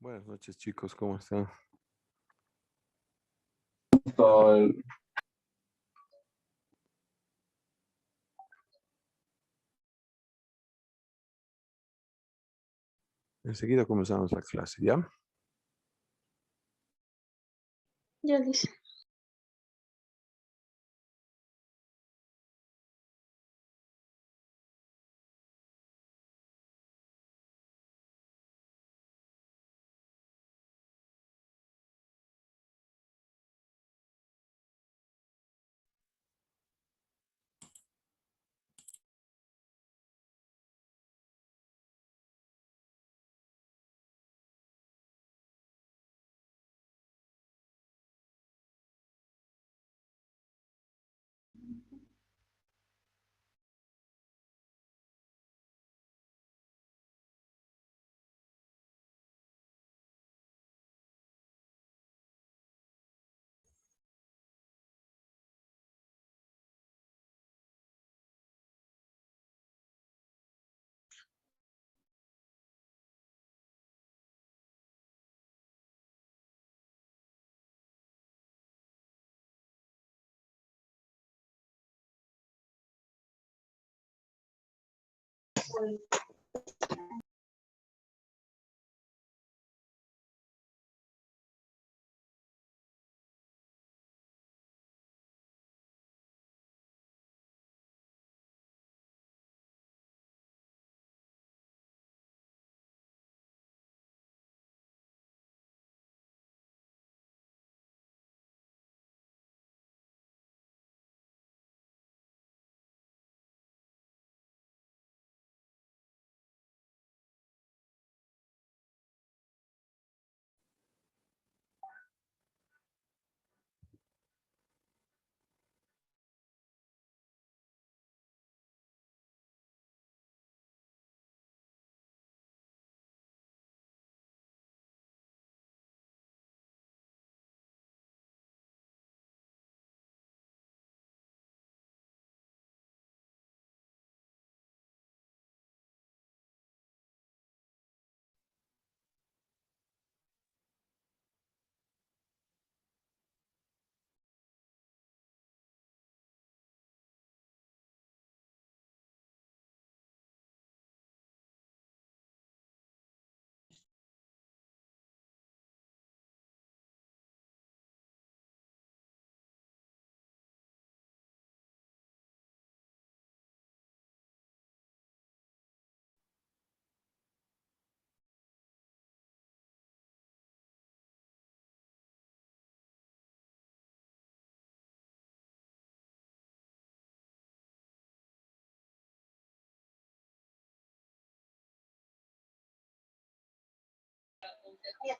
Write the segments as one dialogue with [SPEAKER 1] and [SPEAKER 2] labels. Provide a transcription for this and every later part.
[SPEAKER 1] Buenas noches, chicos, ¿cómo están?
[SPEAKER 2] Todo
[SPEAKER 1] Enseguida comenzamos la clase, ¿ya?
[SPEAKER 3] Ya dice.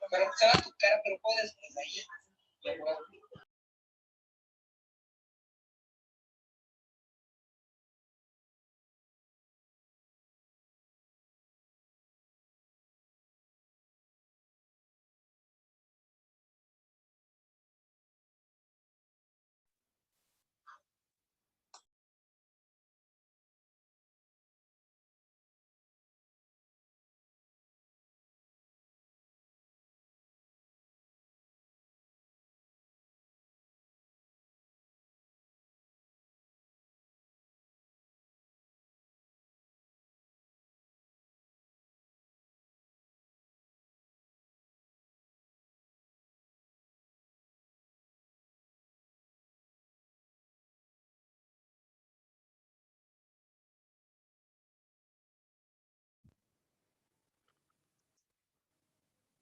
[SPEAKER 4] Pero se va a tocar, pero puedes ahí.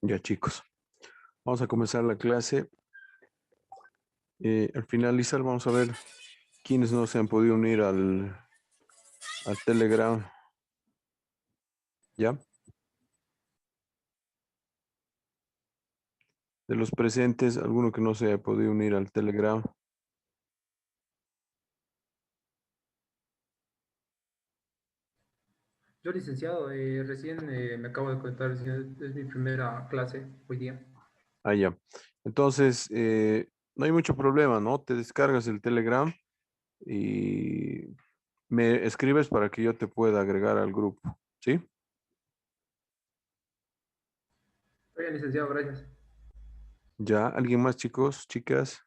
[SPEAKER 1] Ya, chicos, vamos a comenzar la clase. Al finalizar, vamos a ver quiénes no se han podido unir al Telegram, ¿ya? De los presentes, alguno que no se haya podido unir al Telegram.
[SPEAKER 5] Yo, licenciado, recién me acabo de conectar, es mi primera clase hoy día.
[SPEAKER 1] Ah, ya. Entonces, no hay mucho problema, ¿no? Te descargas el Telegram y me escribes para que yo te pueda agregar al grupo, ¿sí?
[SPEAKER 5] Oye, licenciado, gracias.
[SPEAKER 1] ¿Ya? ¿Alguien más, chicos, chicas?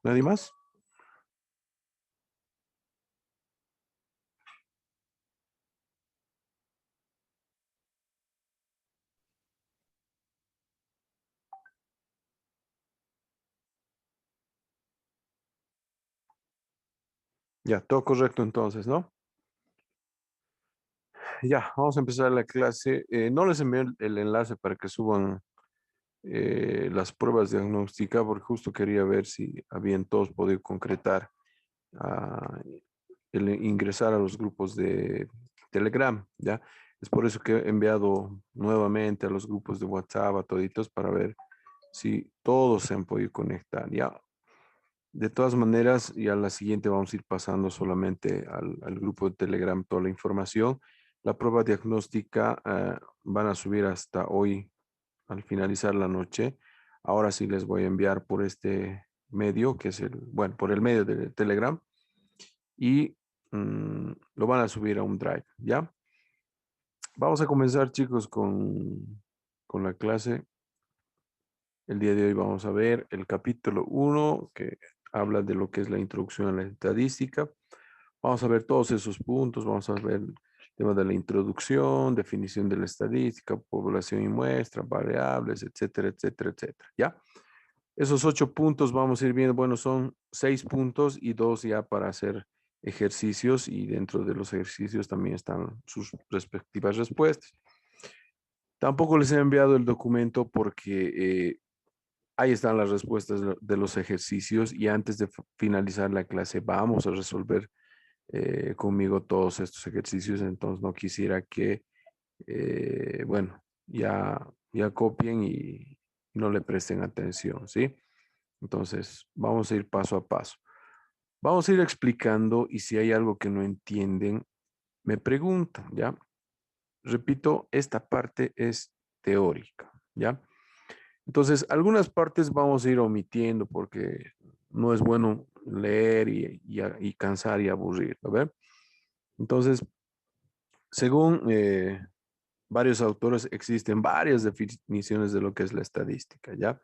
[SPEAKER 1] ¿Nadie más? Ya, todo correcto entonces, ¿no? Ya, vamos a empezar la clase. No les envié el enlace para que suban las pruebas diagnósticas porque justo quería ver si habían todos podido concretar ah, el ingresar a los grupos de Telegram, ¿ya? Es por eso que he enviado nuevamente a los grupos de WhatsApp a toditos para ver si todos se han podido conectar, ¿ya? De todas maneras, ya a la siguiente vamos a ir pasando solamente al grupo de Telegram toda la información. La prueba diagnóstica van a subir hasta hoy al finalizar la noche. Ahora sí les voy a enviar por este medio, que es bueno, por el medio de Telegram y lo van a subir a un drive, ¿ya? Vamos a comenzar, chicos, con la clase. El día de hoy vamos a ver el capítulo 1, que habla de lo que es la introducción a la estadística. Vamos a ver todos esos puntos, vamos a ver el tema de la introducción, definición de la estadística, población y muestra, variables, etcétera, etcétera, etcétera, ¿ya? Esos 8 puntos vamos a ir viendo, bueno, son 6 puntos y 2 ya para hacer ejercicios y dentro de los ejercicios también están sus respectivas respuestas. Tampoco les he enviado el documento porque ahí están las respuestas de los ejercicios y antes de finalizar la clase vamos a resolver conmigo todos estos ejercicios, entonces no quisiera que, bueno, ya copien y no le presten atención, ¿sí? Entonces, vamos a ir paso a paso. Vamos a ir explicando y si hay algo que no entienden, me preguntan, ¿ya? Repito, esta parte es teórica, ¿ya? Entonces, algunas partes vamos a ir omitiendo porque no es bueno leer y cansar y aburrir, ¿no ve? Entonces, según varios autores, existen varias definiciones de lo que es la estadística, ¿ya?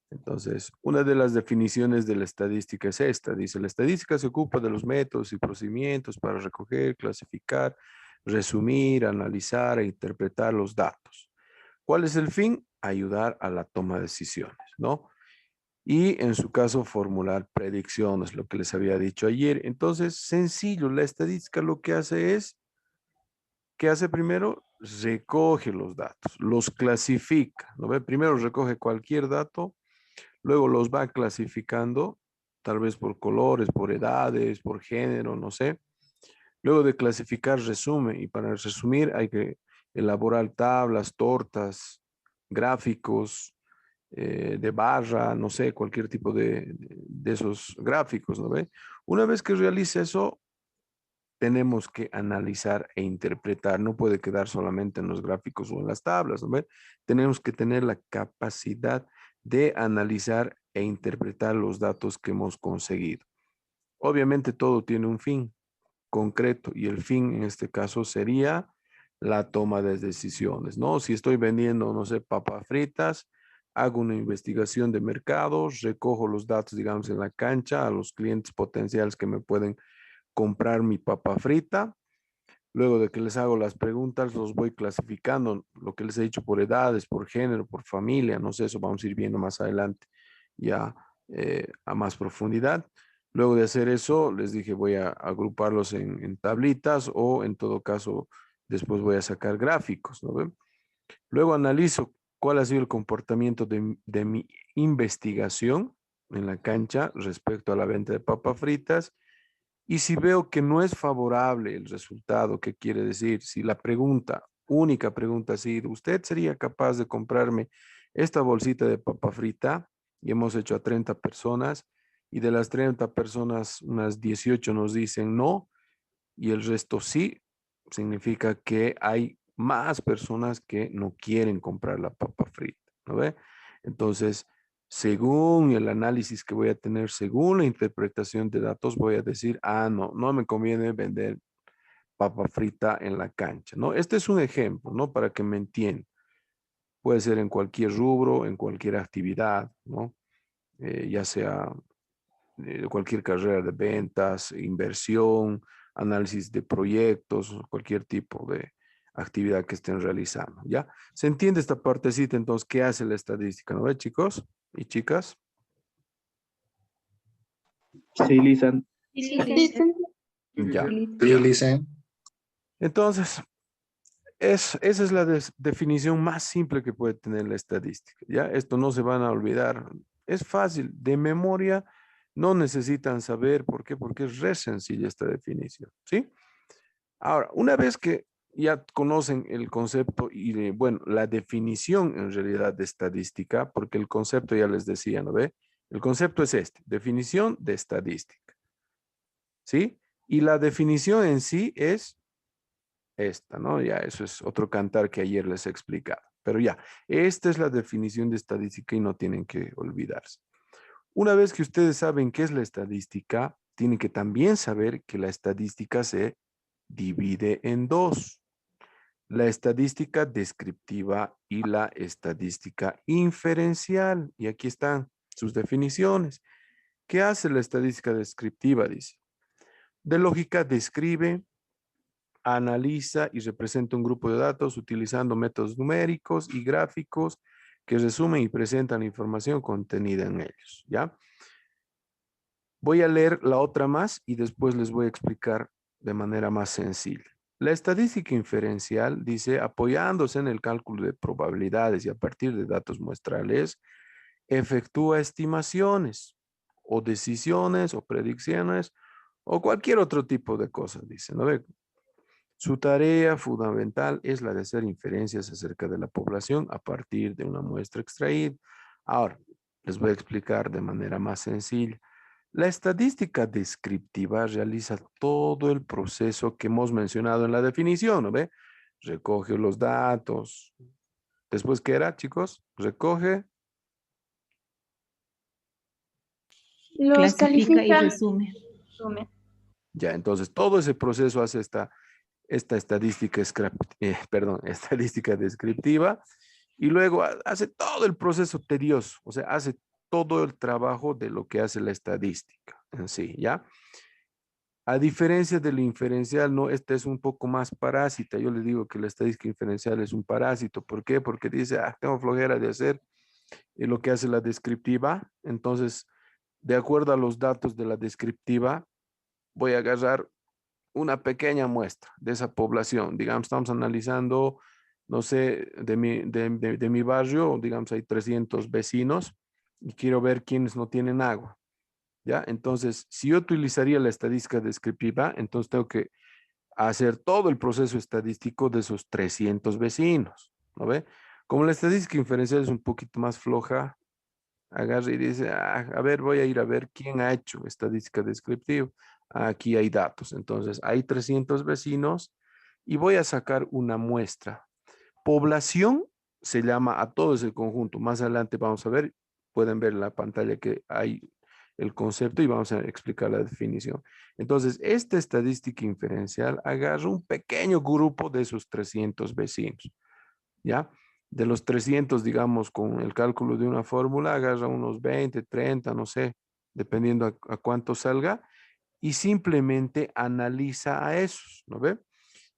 [SPEAKER 1] Entonces, una de las definiciones de la estadística es esta. Dice, la estadística se ocupa de los métodos y procedimientos para recoger, clasificar, resumir, analizar e interpretar los datos. ¿Cuál es el fin? Ayudar a la toma de decisiones, ¿no? Y en su caso, formular predicciones, lo que les había dicho ayer. Entonces, sencillo, la estadística lo que hace es, ¿qué hace primero? Recoge los datos, los clasifica, ¿no ve? Primero recoge cualquier dato. Luego los va clasificando, tal vez por colores, por edades, por género, no sé. Luego de clasificar, resume. Y para resumir hay que elaborar tablas, tortas, gráficos de barra, no sé, cualquier tipo de esos gráficos, ¿no ve? Una vez que realice eso, tenemos que analizar e interpretar. No puede quedar solamente en los gráficos o en las tablas, ¿no ve? Tenemos que tener la capacidad de analizar e interpretar los datos que hemos conseguido. Obviamente todo tiene un fin concreto y el fin en este caso sería la toma de decisiones, ¿no? Si estoy vendiendo, no sé, papas fritas, hago una investigación de mercados, recojo los datos, digamos, en la cancha a los clientes potenciales que me pueden comprar mi papa frita. Luego de que les hago las preguntas, los voy clasificando, lo que les he dicho por edades, por género, por familia, no sé, eso vamos a ir viendo más adelante ya a más profundidad. Luego de hacer eso, les dije, voy a agruparlos en tablitas o en todo caso, después voy a sacar gráficos, ¿no ven? Luego analizo cuál ha sido el comportamiento de mi investigación en la cancha respecto a la venta de papas fritas y si veo que no es favorable el resultado, ¿qué quiere decir? Si la pregunta, única pregunta ha sido, ¿usted sería capaz de comprarme esta bolsita de papa frita? Y hemos hecho a 30 personas y de las 30 personas, unas 18 nos dicen no y el resto sí, significa que hay más personas que no quieren comprar la papa frita, ¿no ve? Entonces, Según el análisis que voy a tener, según la interpretación de datos, voy a decir, no me conviene vender papa frita en la cancha, ¿no? Este es un ejemplo, ¿no? Para que me entiendan. Puede ser en cualquier rubro, en cualquier actividad, ¿no? Ya sea cualquier carrera de ventas, inversión, análisis de proyectos, cualquier tipo de actividad que estén realizando, ¿ya? ¿Se entiende esta partecita? Entonces, ¿qué hace la estadística? ¿No ve, chicos y chicas?
[SPEAKER 2] Sí, Lisan.
[SPEAKER 3] Sí,
[SPEAKER 1] Ya.
[SPEAKER 5] Sí,
[SPEAKER 6] Listen.
[SPEAKER 1] Entonces, esa es la definición más simple que puede tener la estadística, ¿ya? Esto no se van a olvidar. Es fácil, de memoria, no necesitan saber por qué, porque es re sencilla esta definición, ¿sí? Ahora, una vez que ya conocen el concepto y, bueno, la definición en realidad de estadística, porque el concepto ya les decía, ¿no ve? El concepto es este, definición de estadística, ¿sí? Y la definición en sí es esta, ¿no? Ya eso es otro cantar que ayer les he explicado. Pero ya, esta es la definición de estadística y no tienen que olvidarse. Una vez que ustedes saben qué es la estadística, tienen que también saber que la estadística se divide en dos. La estadística descriptiva y la estadística inferencial. Y aquí están sus definiciones. ¿Qué hace la estadística descriptiva? Dice, de lógica describe, analiza y representa un grupo de datos utilizando métodos numéricos y gráficos que resumen y presentan la información contenida en ellos, ¿ya? Voy a leer la otra más y después les voy a explicar de manera más sencilla. La estadística inferencial dice, apoyándose en el cálculo de probabilidades y a partir de datos muestrales, efectúa estimaciones o decisiones o predicciones o cualquier otro tipo de cosas, dice, ¿no ve? Su tarea fundamental es la de hacer inferencias acerca de la población a partir de una muestra extraída. Ahora, les voy a explicar de manera más sencilla. La estadística descriptiva realiza todo el proceso que hemos mencionado en la definición, ¿no ve? Recoge los datos. Después, ¿qué era, chicos? Recoge.
[SPEAKER 3] Los
[SPEAKER 7] Clasifica y
[SPEAKER 3] califica.
[SPEAKER 7] resume.
[SPEAKER 1] Ya, entonces todo ese proceso hace esta estadística, estadística descriptiva y luego hace todo el proceso tedioso, o sea, hace todo el trabajo de lo que hace la estadística en sí, ¿ya? A diferencia de la inferencial, no, esta es un poco más parásita. Yo les digo que la estadística inferencial es un parásito. ¿Por qué? Porque dice, tengo flojera de hacer lo que hace la descriptiva. Entonces, de acuerdo a los datos de la descriptiva, voy a agarrar una pequeña muestra de esa población. Digamos, estamos analizando, no sé, de mi barrio, digamos, hay 300 vecinos y quiero ver quiénes no tienen agua. ¿Ya? Entonces, si yo utilizaría la estadística descriptiva, entonces tengo que hacer todo el proceso estadístico de esos 300 vecinos, ¿no ve? Como la estadística inferencial es un poquito más floja, agarra y dice, a ver, voy a ir a ver quién ha hecho estadística descriptiva. Aquí hay datos. Entonces, hay 300 vecinos y voy a sacar una muestra. Población se llama a todo ese conjunto. Más adelante vamos a ver, pueden ver en la pantalla que hay el concepto y vamos a explicar la definición. Entonces, esta estadística inferencial agarra un pequeño grupo de esos 300 vecinos, ¿ya? De los 300, digamos, con el cálculo de una fórmula, agarra unos 20, 30, no sé, dependiendo a cuánto salga, y simplemente analiza a esos, ¿no ve?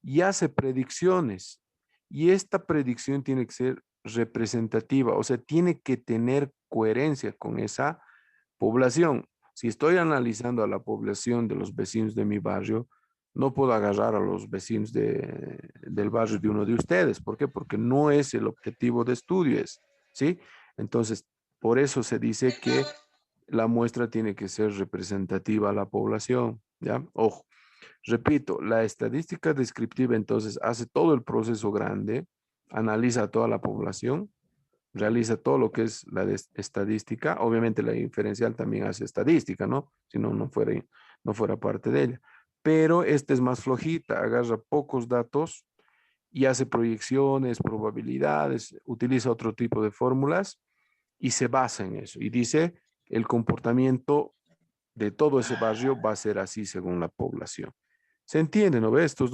[SPEAKER 1] Y hace predicciones. Y esta predicción tiene que ser representativa, o sea, tiene que tener coherencia con esa población. Si estoy analizando a la población de los vecinos de mi barrio, no puedo agarrar a los vecinos del barrio de uno de ustedes. ¿Por qué? Porque no es el objetivo de estudio, ¿sí? Entonces, por eso se dice que la muestra tiene que ser representativa a la población, ¿ya? Ojo, repito, la estadística descriptiva entonces hace todo el proceso grande, analiza a toda la población, realiza todo lo que es la estadística. Obviamente la inferencial también hace estadística, ¿no? Si no, no fuera parte de ella. Pero esta es más flojita, agarra pocos datos y hace proyecciones, probabilidades, utiliza otro tipo de fórmulas y se basa en eso. Y dice, el comportamiento de todo ese barrio va a ser así según la población. ¿Se entiende, no ve? Estas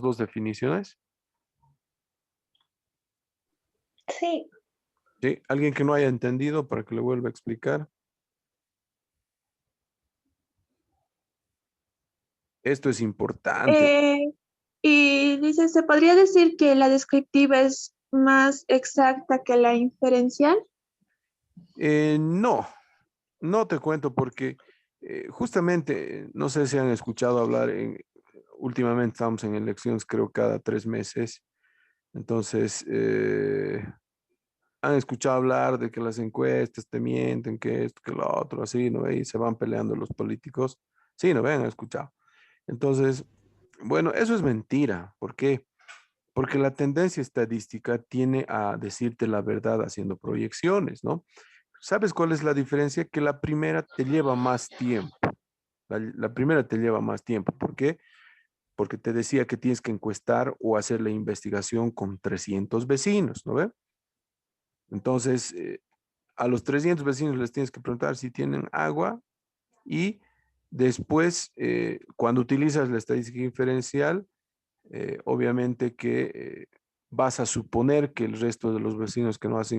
[SPEAKER 1] dos definiciones.
[SPEAKER 3] Sí.
[SPEAKER 1] ¿Sí? ¿Alguien que no haya entendido para que le vuelva a explicar? Esto es importante.
[SPEAKER 3] Eh, y dice, ¿se podría decir que la descriptiva es más exacta que la inferencial?
[SPEAKER 1] No, no te cuento porque justamente, no sé si han escuchado hablar, últimamente estamos en elecciones creo cada 3 meses, entonces han escuchado hablar de que las encuestas te mienten, que esto, que lo otro, así, ¿no ve? Y se van peleando los políticos. Sí, ¿no ven? Han escuchado. Entonces, bueno, eso es mentira. ¿Por qué? Porque la tendencia estadística tiene a decirte la verdad haciendo proyecciones, ¿no? ¿Sabes cuál es la diferencia? Que la primera te lleva más tiempo. La primera te lleva más tiempo. ¿Por qué? Porque te decía que tienes que encuestar o hacer la investigación con 300 vecinos, ¿no ve? Entonces, a los 300 vecinos les tienes que preguntar si tienen agua y después, cuando utilizas la estadística inferencial, obviamente que vas a suponer que el resto de los vecinos que no has,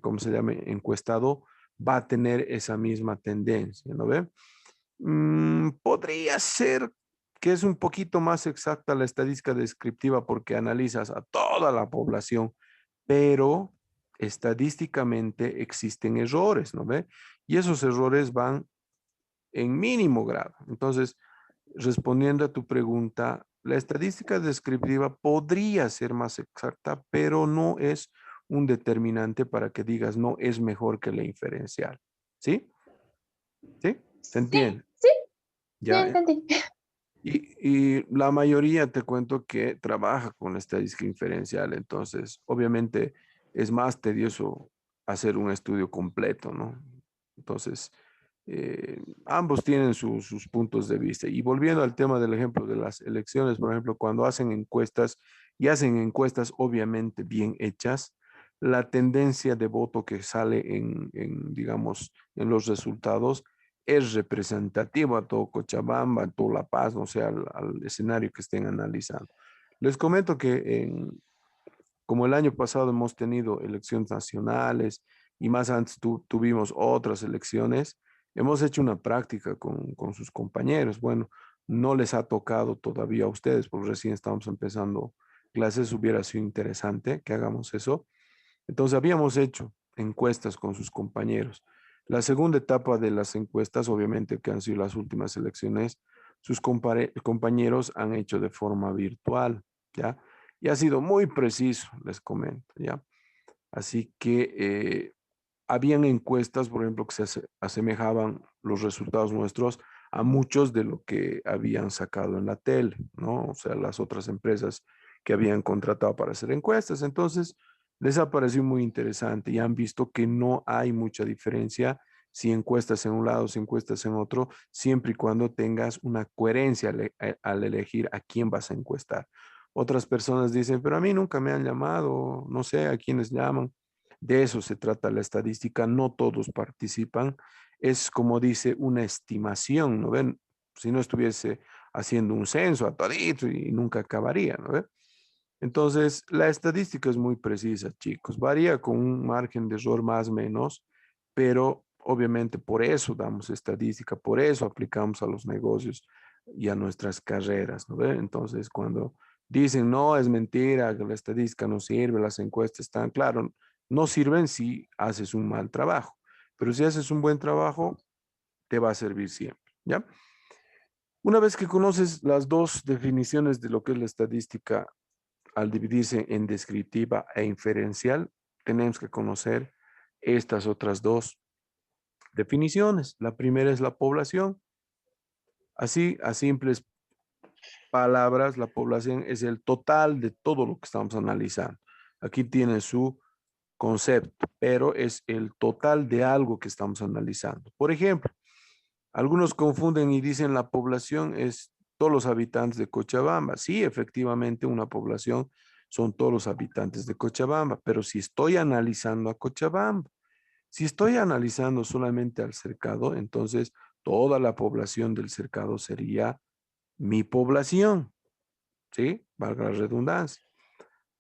[SPEAKER 1] ¿cómo se llama? Encuestado, va a tener esa misma tendencia, ¿no ve? Podría ser que es un poquito más exacta la estadística descriptiva porque analizas a toda la población, pero estadísticamente existen errores, ¿no ve? Y esos errores van en mínimo grado. Entonces, respondiendo a tu pregunta, la estadística descriptiva podría ser más exacta, pero no es un determinante para que digas no es mejor que la inferencial. ¿Sí? ¿Sí? ¿Se
[SPEAKER 3] Sí,
[SPEAKER 1] entiende?
[SPEAKER 3] sí, ya
[SPEAKER 1] Ya.
[SPEAKER 3] entendí.
[SPEAKER 1] Y la mayoría te cuento que trabaja con la estadística inferencial, entonces obviamente es más tedioso hacer un estudio completo, ¿no? Entonces, ambos tienen sus puntos de vista. Y volviendo al tema del ejemplo de las elecciones, por ejemplo, cuando hacen encuestas y hacen encuestas obviamente bien hechas, la tendencia de voto que sale digamos, en los resultados es representativo a todo Cochabamba, a todo La Paz, no sé, al escenario que estén analizando. Les comento que como el año pasado hemos tenido elecciones nacionales y más antes tuvimos otras elecciones, hemos hecho una práctica con sus compañeros. Bueno, no les ha tocado todavía a ustedes, porque recién estamos empezando clases, hubiera sido interesante que hagamos eso. Entonces habíamos hecho encuestas con sus compañeros. La segunda etapa de las encuestas, obviamente que han sido las últimas elecciones, sus compañeros han hecho de forma virtual, ¿ya? Y ha sido muy preciso, les comento, ¿ya? Así que habían encuestas, por ejemplo, que se asemejaban los resultados nuestros a muchos de lo que habían sacado en la tele, ¿no? O sea, las otras empresas que habían contratado para hacer encuestas. Entonces, les ha parecido muy interesante y han visto que no hay mucha diferencia si encuestas en un lado, si encuestas en otro, siempre y cuando tengas una coherencia al elegir a quién vas a encuestar. Otras personas dicen, pero a mí nunca me han llamado, no sé a quiénes llaman. De eso se trata la estadística, no todos participan. Es como dice una estimación, ¿no ven? Si no estuviese haciendo un censo a todito y nunca acabaría, ¿no ven? Entonces, la estadística es muy precisa, chicos. Varía con un margen de error más o menos, pero obviamente por eso damos estadística, por eso aplicamos a los negocios y a nuestras carreras, ¿no ven? Entonces, cuando dicen, no, es mentira, que la estadística no sirve, las encuestas están, claro, no sirven si haces un mal trabajo, pero si haces un buen trabajo, te va a servir siempre, ¿ya? Una vez que conoces las dos definiciones de lo que es la estadística, al dividirse en descriptiva e inferencial, tenemos que conocer estas otras dos definiciones. La primera es la población. Así, a simples palabras, la población es el total de todo lo que estamos analizando. Aquí tiene su concepto, pero es el total de algo que estamos analizando. Por ejemplo, algunos confunden y dicen la población es todos los habitantes de Cochabamba. Sí, efectivamente, una población son todos los habitantes de Cochabamba, pero si estoy analizando a Cochabamba, Si estoy analizando solamente al cercado, entonces toda la población del cercado sería mi población, ¿sí? Valga la redundancia.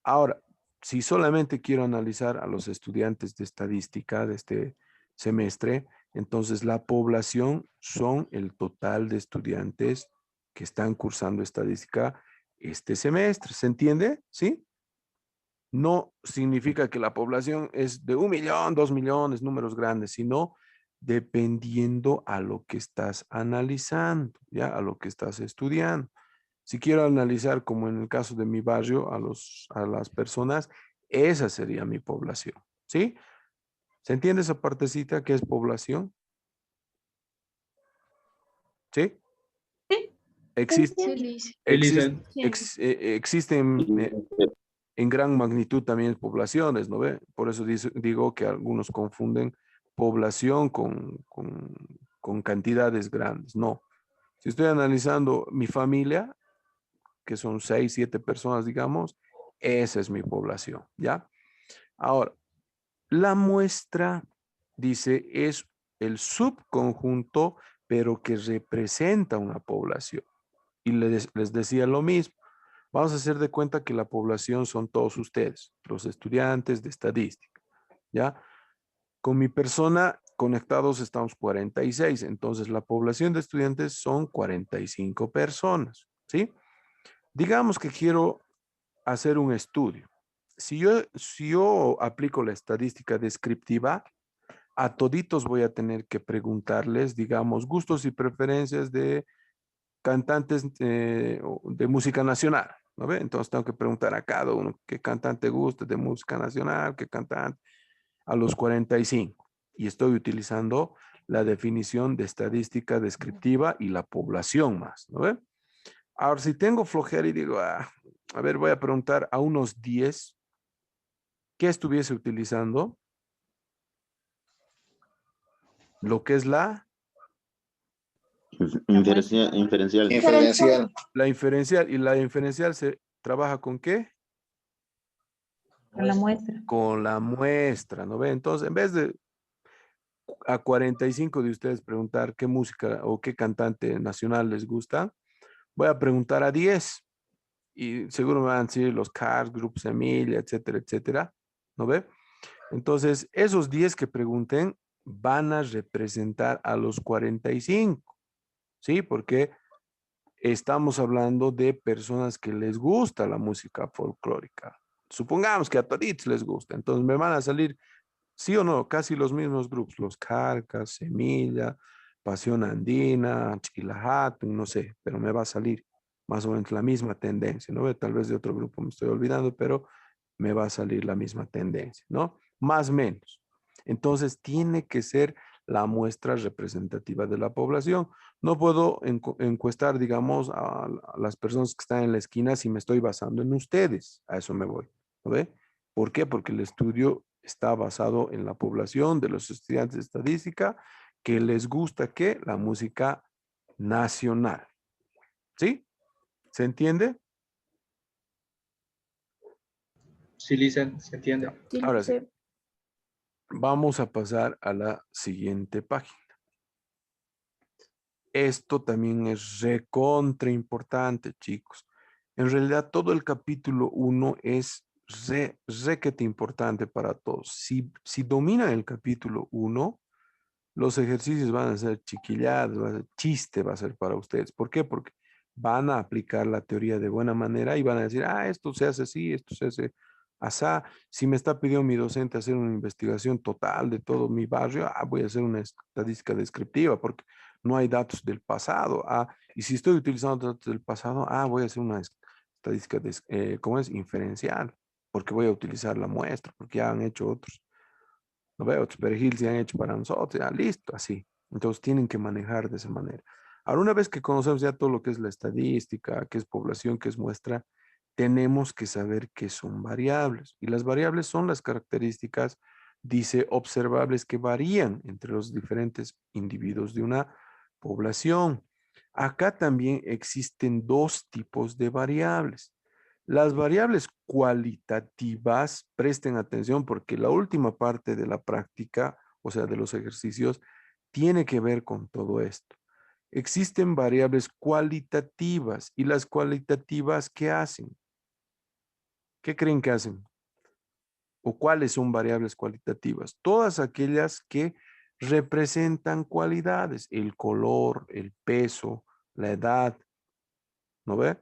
[SPEAKER 1] Ahora, si solamente quiero analizar a los estudiantes de estadística de este semestre, entonces la población son el total de estudiantes que están cursando estadística este semestre. ¿Se entiende? ¿Sí? No significa que la población es de 1 millón, 2 millones, números grandes, sino dependiendo a lo que estás analizando, ya a lo que estás estudiando. Si quiero analizar, como en el caso de mi barrio, a las personas, esa sería mi población, ¿sí? ¿Se entiende esa partecita que es población? ¿Sí?
[SPEAKER 3] Sí,
[SPEAKER 1] Existe,
[SPEAKER 3] sí,
[SPEAKER 2] Sí,
[SPEAKER 1] existe,
[SPEAKER 2] Lisan.
[SPEAKER 3] sí.
[SPEAKER 1] existen en gran magnitud también poblaciones, ¿no ve? Por eso digo que algunos confunden población con cantidades grandes. No. Si estoy analizando mi familia, que son 6, 7 personas, digamos, esa es mi población, ¿ya? Ahora, la muestra, dice, es el subconjunto, pero que representa una población. Y les decía lo mismo. Vamos a hacer de cuenta que la población son todos ustedes, los estudiantes de estadística, ¿ya? Con mi persona conectados estamos 46, entonces la población de estudiantes son 45 personas, ¿sí? Digamos que quiero hacer un estudio. Si yo aplico la estadística descriptiva, a toditos voy a tener que preguntarles, digamos, gustos y preferencias de cantantes de música nacional, ¿no ve? Entonces tengo que preguntar a cada uno qué cantante gusta de música nacional, qué cantante, a los 45. Y estoy utilizando la definición de estadística descriptiva y la población más, ¿no ve? Ahora, si tengo flojera y digo, a ver, voy a preguntar a unos 10 qué estuviese utilizando, lo que es
[SPEAKER 6] Inferencial.
[SPEAKER 4] Diferencial.
[SPEAKER 1] la inferencial. ¿Y la inferencial se trabaja con qué?
[SPEAKER 7] Con la muestra.
[SPEAKER 1] Con la muestra, ¿no ve? Entonces, en vez de a 45 de ustedes preguntar qué música o qué cantante nacional les gusta, voy a preguntar a 10 y seguro me van a decir los Cars, Grupo Semilla, etcétera, etcétera, ¿no ve? Entonces, esos 10 que pregunten van a representar a los 45, ¿sí? Porque estamos hablando de personas que les gusta la música folclórica. Supongamos que a toditos les gusta, entonces me van a salir, sí o no, casi los mismos grupos, los Carcas, Semilla, Pasión Andina, Chilahatun, no sé, pero me va a salir más o menos la misma tendencia, ¿no? Tal vez de otro grupo me estoy olvidando, pero me va a salir la misma tendencia, ¿no? Más o menos. Entonces tiene que ser la muestra representativa de la población. No puedo encuestar, digamos, a las personas que están en la esquina si me estoy basando en ustedes. A eso me voy, ¿no ve? ¿Por qué? Porque el estudio está basado en la población de los estudiantes de estadística que les gusta que la música nacional. ¿Sí? ¿Se entiende?
[SPEAKER 2] Sí, Lisan, se entiende.
[SPEAKER 3] Sí,
[SPEAKER 1] Ahora sí,
[SPEAKER 3] sí.
[SPEAKER 1] vamos a pasar a la siguiente página. Esto también es recontra importante, chicos. En realidad, todo el capítulo 1 es requete importante para todos. Si dominan el capítulo 1, los ejercicios van a ser chiquilladas, va a ser chiste, va a ser para ustedes. ¿Por qué? Porque van a aplicar la teoría de buena manera y van a decir, esto se hace así, esto se hace asá. Si me está pidiendo mi docente hacer una investigación total de todo mi barrio, voy a hacer una estadística descriptiva porque no hay datos del pasado. Y si estoy utilizando datos del pasado, voy a hacer una estadística, ¿cómo es? Inferencial, porque voy a utilizar la muestra, porque ya han hecho otros. No veo, otros perejil se han hecho para nosotros, ya listo, así. Entonces tienen que manejar de esa manera. Ahora, una vez que conocemos ya todo lo que es la estadística, qué es población, qué es muestra, tenemos que saber qué son variables. Y las variables son las características, dice, observables que varían entre los diferentes individuos de una población. Acá también existen dos tipos de variables. Las variables cualitativas, presten atención porque la última parte de la práctica o sea, de los ejercicios, tiene que ver con todo esto. Existen variables cualitativas y las cualitativas, ¿qué hacen? ¿Qué creen que hacen? ¿O cuáles son variables cualitativas? Todas aquellas que representan cualidades, el color, el peso, la edad, ¿no ve?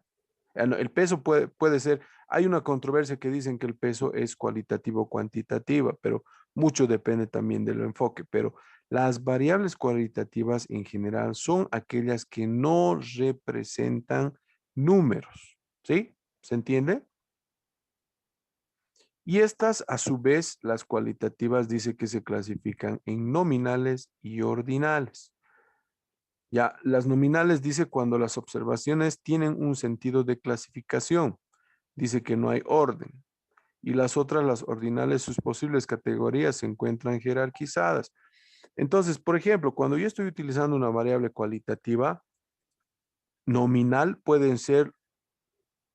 [SPEAKER 1] El peso puede ser, hay una controversia que dicen que el peso es cualitativo o cuantitativa, pero mucho depende también del enfoque. Pero las variables cualitativas en general son aquellas que no representan números, ¿sí? ¿Se entiende? Y estas, a su vez, las cualitativas dice que se clasifican en nominales y ordinales. Ya, las nominales dice cuando las observaciones tienen un sentido de clasificación. Dice que no hay orden. Y las otras, las ordinales, sus posibles categorías se encuentran jerarquizadas. Entonces, por ejemplo, cuando yo estoy utilizando una variable cualitativa, nominal pueden ser,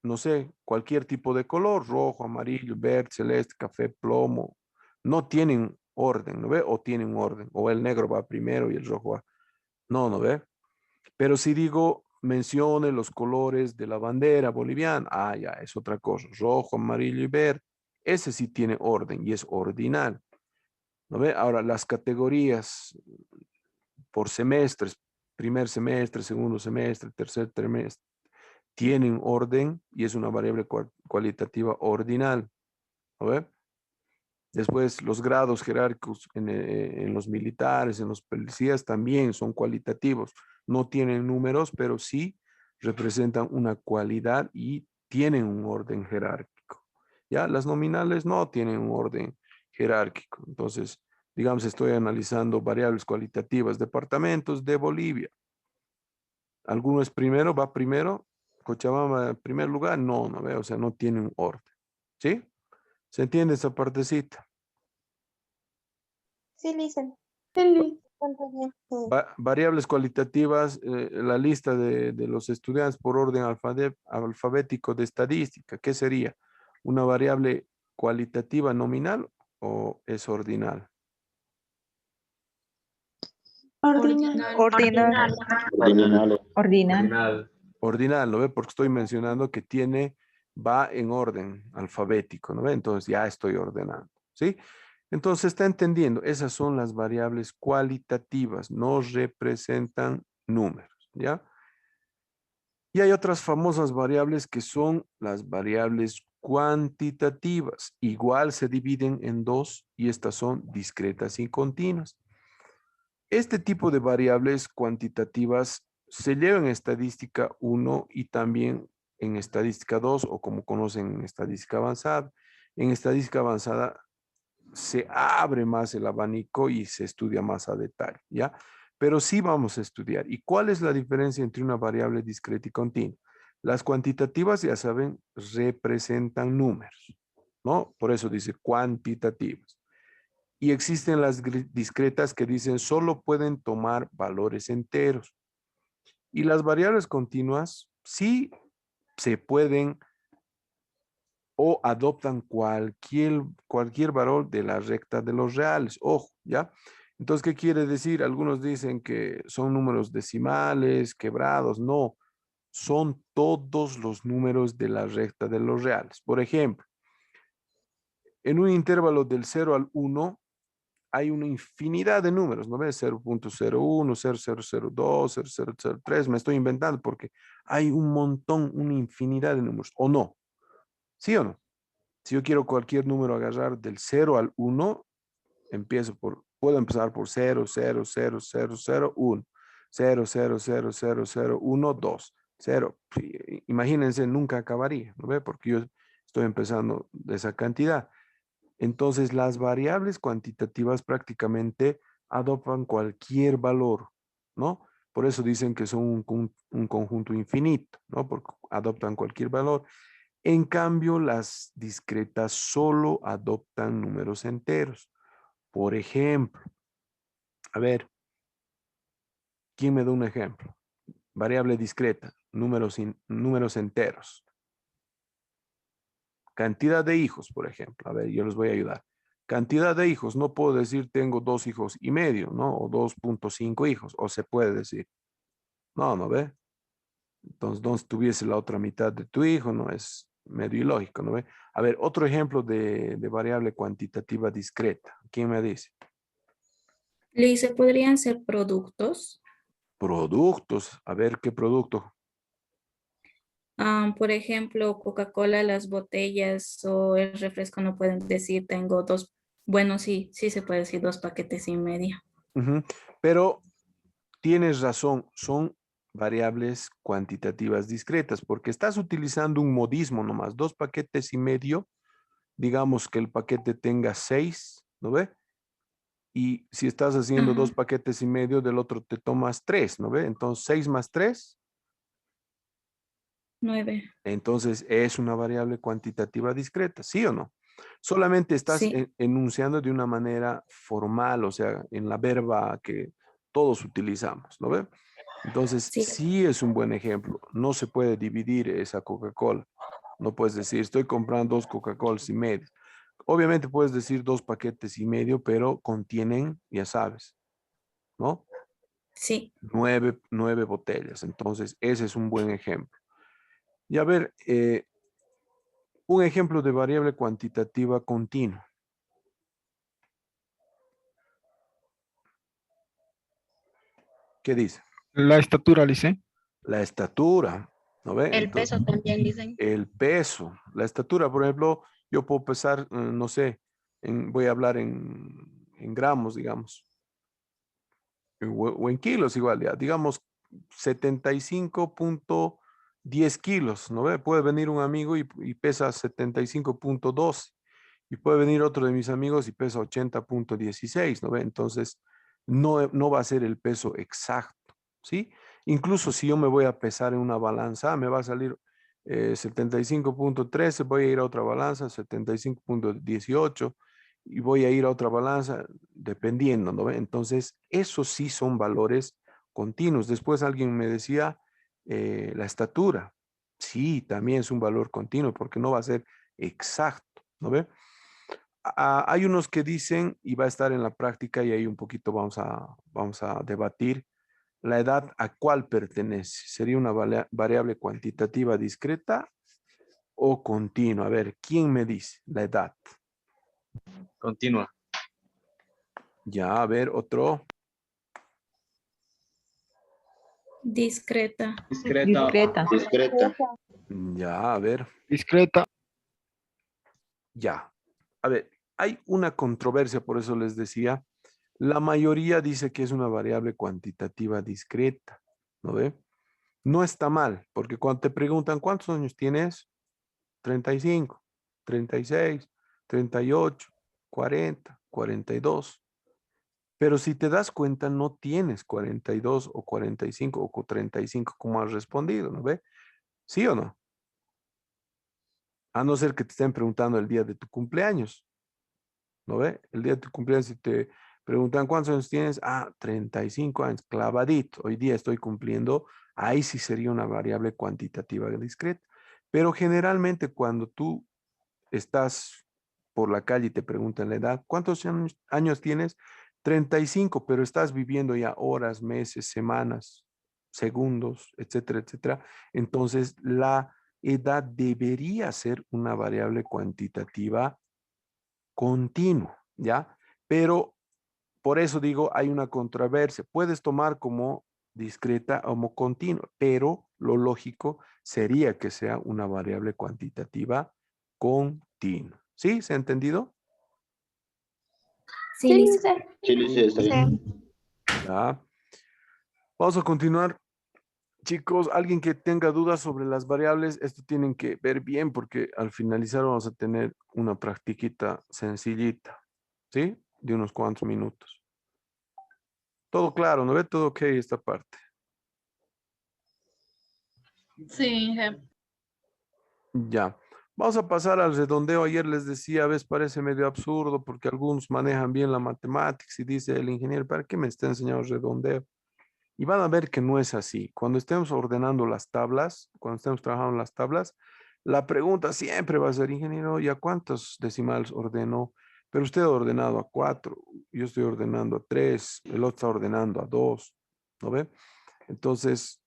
[SPEAKER 1] no sé, cualquier tipo de color, rojo, amarillo, verde, celeste, café, plomo. No tienen orden, ¿no ve? O tienen orden. O el negro va primero y el rojo va. No, ¿no ve? Pero si digo, mencione los colores de la bandera boliviana, ya, es otra cosa. Rojo, amarillo y verde. Ese sí tiene orden y es ordinal. ¿No ve? Ahora, las categorías por semestres, primer semestre, segundo semestre, tercer trimestre, tienen orden y es una variable cualitativa ordinal. ¿No ve? Después, los grados jerárquicos en los militares, en los policías también son cualitativos. No tienen números, pero sí representan una cualidad y tienen un orden jerárquico. Ya, las nominales no tienen un orden jerárquico. Entonces, digamos, estoy analizando variables cualitativas, departamentos de Bolivia. ¿Alguno es primero, va primero? Cochabamba en primer lugar, no veo, o sea, no tiene un orden. ¿Sí? ¿Se entiende esa partecita?
[SPEAKER 3] Sí, Lisa.
[SPEAKER 8] Sí,
[SPEAKER 1] Variables cualitativas, la lista de los estudiantes por orden alfabético de estadística. ¿Qué sería? ¿Una variable cualitativa nominal o es ordinal?
[SPEAKER 3] Ordinal.
[SPEAKER 7] Ordinal.
[SPEAKER 6] Ordinales.
[SPEAKER 7] Ordinal.
[SPEAKER 1] Ordinal, ¿no ve? Porque estoy mencionando que va en orden alfabético, ¿no ve? Entonces ya estoy ordenando, ¿sí? Entonces está entendiendo, esas son las variables cualitativas, no representan números, ¿ya? Y hay otras famosas variables que son las variables cuantitativas. Igual se dividen en dos y estas son discretas y continuas. Este tipo de variables cuantitativas se llevan en estadística 1 y también en estadística 2 o como conocen en estadística avanzada. En estadística avanzada se abre más el abanico y se estudia más a detalle, ¿ya? Pero sí vamos a estudiar. ¿Y cuál es la diferencia entre una variable discreta y continua? Las cuantitativas, ya saben, representan números, ¿no? Por eso dice cuantitativas. Y existen las discretas que dicen solo pueden tomar valores enteros. Y las variables continuas sí se pueden o adoptan cualquier valor de la recta de los reales. Ojo, ¿ya? Entonces, ¿qué quiere decir? Algunos dicen que son números decimales, quebrados. No, son todos los números de la recta de los reales. Por ejemplo, en un intervalo del 0 al 1 hay una infinidad de números, ¿no ves? 0.01, 0002, 0003, me estoy inventando porque hay un montón, una infinidad de números, ¿o no? ¿Sí o no? Si yo quiero cualquier número agarrar del 0 al 1, puedo empezar por 0, 0, 0, 0, 0, 1, 0, 0, 0, 0, 0, 1, 2, 0. Imagínense, nunca acabaría, ¿no ve? Porque yo estoy empezando de esa cantidad. Entonces, las variables cuantitativas prácticamente adoptan cualquier valor, ¿no? Por eso dicen que son un conjunto infinito, ¿no? Porque adoptan cualquier valor. En cambio, las discretas solo adoptan números enteros. Por ejemplo, a ver, ¿quién me da un ejemplo? Variable discreta, números enteros. Cantidad de hijos, por ejemplo. A ver, yo les voy a ayudar. Cantidad de hijos, no puedo decir tengo 2,5 hijos, ¿no? O 2,5 hijos, o se puede decir. No, ¿no ve? Entonces, donde tuviese la otra mitad de tu hijo, no es medio ilógico, ¿no ve? A ver, otro ejemplo de variable cuantitativa discreta. ¿Quién me dice?
[SPEAKER 8] Le dice, podrían ser productos.
[SPEAKER 1] Productos. A ver, ¿qué producto?
[SPEAKER 8] Por ejemplo, Coca-Cola, las botellas o el refresco no pueden decir tengo dos. Bueno, sí, sí se puede decir 2,5 paquetes.
[SPEAKER 1] Ujú. Pero tienes razón, son variables cuantitativas discretas porque estás utilizando un modismo nomás, 2,5 paquetes, digamos que el paquete tenga 6, ¿no ve? Y si estás haciendo
[SPEAKER 8] Ajá,
[SPEAKER 1] 2,5 paquetes, del otro te tomas 3, ¿no ve? Entonces 6 más 3,
[SPEAKER 8] 9.
[SPEAKER 1] entonces es una variable cuantitativa discreta, ¿sí o no? Solamente estás
[SPEAKER 8] Sí,
[SPEAKER 1] enunciando de una manera formal, o sea, en la verba que todos utilizamos, ¿no ve? Entonces,
[SPEAKER 8] sí,
[SPEAKER 1] sí es un buen ejemplo. No se puede dividir esa Coca-Cola. No puedes decir, estoy comprando 2,5 Coca-Colas. Obviamente puedes decir 2,5 paquetes, pero contienen, ya sabes, ¿no?
[SPEAKER 8] sí.
[SPEAKER 1] Nueve botellas. Entonces, ese es un buen ejemplo. Y a ver, un ejemplo de variable cuantitativa continua. ¿Qué dice?
[SPEAKER 2] La estatura, Lice.
[SPEAKER 1] La estatura, ¿no ve?
[SPEAKER 9] El
[SPEAKER 1] Entonces,
[SPEAKER 9] peso también dicen.
[SPEAKER 1] el peso, la estatura, por ejemplo, yo puedo pesar, no sé, voy a hablar en gramos, digamos, o en kilos igual, ya, digamos 75,10 kilos, ¿no ve? Puede venir un amigo y pesa 75,12 y puede venir otro de mis amigos y pesa 80,16, ¿no ve? Entonces, no va a ser el peso exacto, ¿sí? Incluso si yo me voy a pesar en una balanza, me va a salir 75,13, voy a ir a otra balanza, 75,18 y voy a ir a otra balanza, dependiendo, ¿no ve? Entonces, esos sí son valores continuos. Después alguien me decía, la estatura, sí, también es un valor continuo porque no va a ser exacto, ¿no ve? Hay unos que dicen, y va a estar en la práctica, y ahí un poquito vamos a debatir, la edad a cuál pertenece. ¿Sería una variable cuantitativa discreta o continua? A ver, ¿quién me dice la edad?
[SPEAKER 6] Continua.
[SPEAKER 1] Ya, a ver, otro.
[SPEAKER 8] Discreta.
[SPEAKER 2] Discreta.
[SPEAKER 7] Discreta.
[SPEAKER 6] Discreta.
[SPEAKER 1] Ya, a ver,
[SPEAKER 2] Discreta.
[SPEAKER 1] ya. A ver, hay una controversia, por eso les decía. La mayoría dice que es una variable cuantitativa discreta, ¿no ve? No está mal, porque cuando te preguntan cuántos años tienes, 35, 36, 38, 40, 42. Pero si te das cuenta, no tienes 42 o 45 o 35 como has respondido, ¿no ve? ¿Sí o no? A no ser que te estén preguntando el día de tu cumpleaños, ¿no ve? El día de tu cumpleaños, si te preguntan cuántos años tienes, 35 años, clavadito, hoy día estoy cumpliendo, ahí sí sería una variable cuantitativa discreta. Pero generalmente cuando tú estás por la calle y te preguntan la edad, ¿cuántos años tienes? 35, pero estás viviendo ya horas, meses, semanas, segundos, etcétera, etcétera. Entonces, la edad debería ser una variable cuantitativa continua, ¿ya? Pero por eso digo, hay una controversia. Puedes tomar como discreta o como continua, pero lo lógico sería que sea una variable cuantitativa continua. ¿Sí? ¿Se ha entendido?
[SPEAKER 8] Sí,
[SPEAKER 3] Sí,
[SPEAKER 8] Lisa.
[SPEAKER 3] dice.
[SPEAKER 6] Sí, Lice, está bien.
[SPEAKER 3] Sí.
[SPEAKER 1] Ya. Vamos a continuar. Chicos, alguien que tenga dudas sobre las variables, esto tienen que ver bien porque al finalizar vamos a tener una practiquita sencillita, ¿sí? De unos cuantos minutos. Todo claro, ¿no ve? Todo ok esta parte.
[SPEAKER 9] Sí, jefe.
[SPEAKER 1] Ya. Vamos a pasar al redondeo. Ayer les decía, a veces parece medio absurdo porque algunos manejan bien la matemática y dice el ingeniero, ¿para qué me está enseñando redondeo? Y van a ver que no es así. Cuando estemos ordenando las tablas, cuando estemos trabajando las tablas, la pregunta siempre va a ser, ingeniero, ¿y a cuántos decimales ordeno? Pero usted ha ordenado a 4, yo estoy ordenando a 3, el otro está ordenando a 2, ¿no ve? Entonces,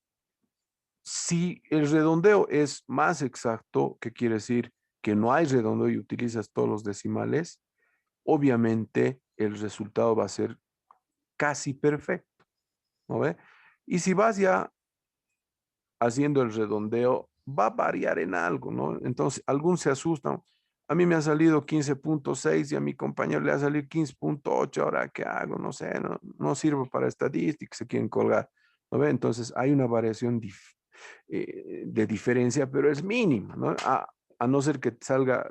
[SPEAKER 1] si el redondeo es más exacto, ¿qué quiere decir? Que no hay redondeo y utilizas todos los decimales, obviamente el resultado va a ser casi perfecto, ¿no ve? Y si vas ya haciendo el redondeo, va a variar en algo, ¿no? Entonces, algunos se asustan. A mí me ha salido 15.6 y a mi compañero le ha salido 15.8. Ahora, ¿qué hago? No sé, no sirvo para estadística, se quieren colgar, ¿no ve? Entonces, hay una variación de diferencia, pero es mínima, ¿no? A no ser que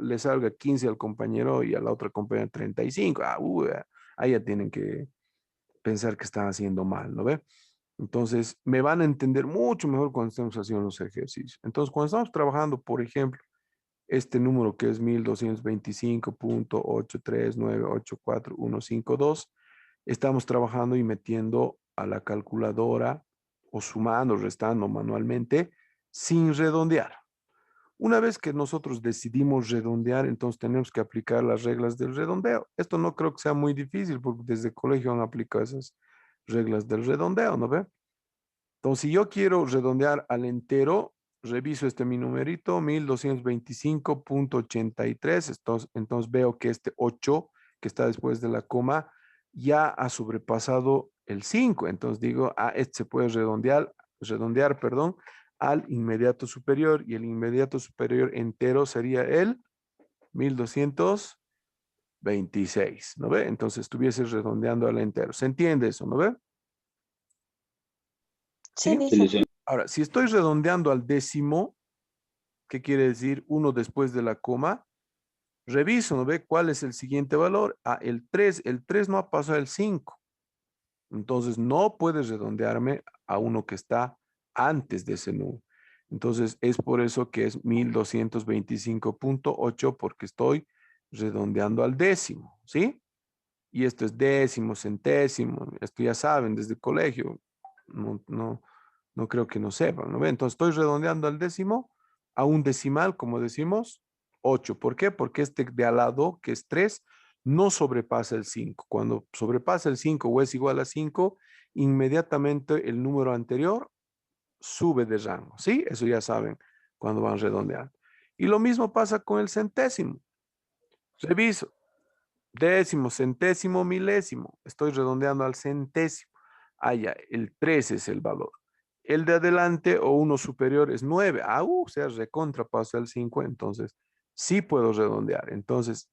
[SPEAKER 1] le salga 15 al compañero y a la otra compañera 35. Ahí ya tienen que pensar que están haciendo mal, ¿no ve? Entonces, me van a entender mucho mejor cuando estemos haciendo los ejercicios. Entonces, cuando estamos trabajando, por ejemplo, este número que es 1225.839845152, estamos trabajando y metiendo a la calculadora o sumando, restando manualmente, sin redondear. Una vez que nosotros decidimos redondear, entonces tenemos que aplicar las reglas del redondeo. Esto no creo que sea muy difícil porque desde el colegio han aplicado esas reglas del redondeo, ¿no ve? Entonces, si yo quiero redondear al entero, reviso mi numerito, 1225.83. Entonces veo que este 8 que está después de la coma ya ha sobrepasado el 5. Entonces digo, este se puede redondear, perdón, al inmediato superior, y el inmediato superior entero sería el 1226, ¿no ve? Entonces estuviese redondeando al entero. ¿Se entiende eso, no ve?
[SPEAKER 3] Sí,
[SPEAKER 6] Sí,
[SPEAKER 3] dice.
[SPEAKER 6] licenciado.
[SPEAKER 1] Ahora, si estoy redondeando al décimo, ¿qué quiere decir? 1 después de la coma. Reviso, ¿no ve? ¿Cuál es el siguiente valor? El 3. El 3 no ha pasado el 5. Entonces, no puedes redondearme a uno que está antes de ese número. Entonces, es por eso que es 1225.8, porque estoy redondeando al décimo, ¿sí? Y esto es décimo, centésimo. Esto ya saben desde el colegio. No creo que no sepan, ¿no ve? Entonces, estoy redondeando al décimo a un decimal, como decimos, 8. ¿Por qué? Porque este de al lado, que es 3, no sobrepasa el 5. Cuando sobrepasa el 5 o es igual a 5, inmediatamente el número anterior sube de rango, ¿sí? Eso ya saben cuando van redondeando. Y lo mismo pasa con el centésimo. Reviso. Décimo, centésimo, milésimo. Estoy redondeando al centésimo. Ya, el 3 es el valor. El de adelante o uno superior es 9. O sea, recontra pasa el 5, entonces sí puedo redondear. Entonces,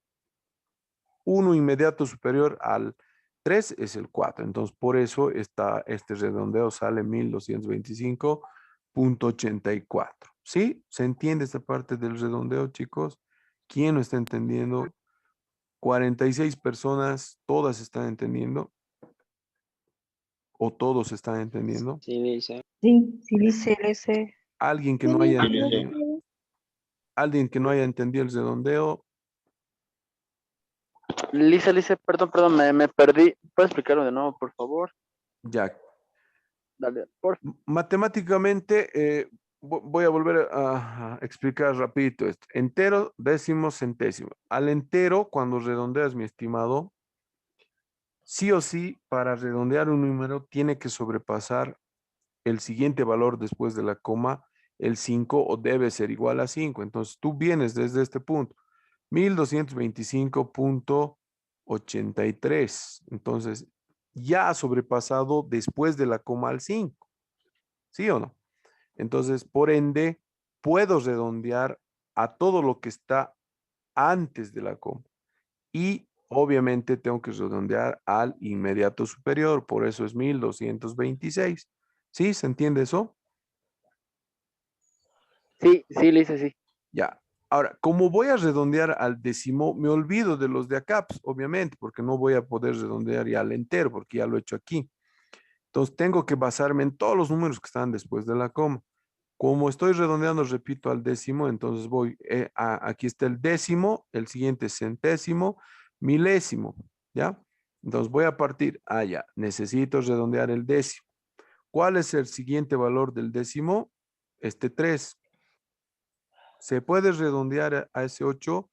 [SPEAKER 1] uno inmediato superior al 3 es el 4. Entonces, por eso este redondeo sale 1225.84. ¿Sí? ¿Se entiende esta parte del redondeo, chicos? ¿Quién no está entendiendo? 46 personas, ¿todas están entendiendo? ¿O todos están entendiendo?
[SPEAKER 6] Sí, licenciado.
[SPEAKER 7] Sí, sí,
[SPEAKER 3] Sí, dice.
[SPEAKER 1] ¿Alguien que
[SPEAKER 3] Sí,
[SPEAKER 1] no haya
[SPEAKER 3] dice.
[SPEAKER 1] entendido? ¿Alguien que no haya entendido el redondeo?
[SPEAKER 10] Lice, perdón, me perdí. ¿Puedes explicarlo de nuevo, por favor?
[SPEAKER 1] Ya.
[SPEAKER 10] Dale, por
[SPEAKER 1] Matemáticamente, voy a volver a explicar rapidito esto. Entero, décimo, centésimo. Al entero, cuando redondeas, mi estimado, sí o sí, para redondear un número, tiene que sobrepasar el siguiente valor después de la coma, el 5, o debe ser igual a 5. Entonces, tú vienes desde este punto, 1225.83. Entonces, ya ha sobrepasado después de la coma al 5. ¿Sí o no? Entonces, por ende, puedo redondear a todo lo que está antes de la coma. Y obviamente tengo que redondear al inmediato superior. Por eso es 1226. ¿Sí? ¿Se entiende eso?
[SPEAKER 10] Sí, Lice, sí.
[SPEAKER 1] Ya. Ahora, como voy a redondear al décimo, me olvido de los de acá, pues, obviamente, porque no voy a poder redondear ya al entero, porque ya lo he hecho aquí. Entonces, tengo que basarme en todos los números que están después de la coma. Como estoy redondeando, repito, al décimo, entonces voy, aquí está el décimo, el siguiente es centésimo, milésimo, ¿ya? Entonces voy a partir, ya, necesito redondear el décimo. ¿Cuál es el siguiente valor del décimo? Este 3. ¿Se puede redondear a ese 8?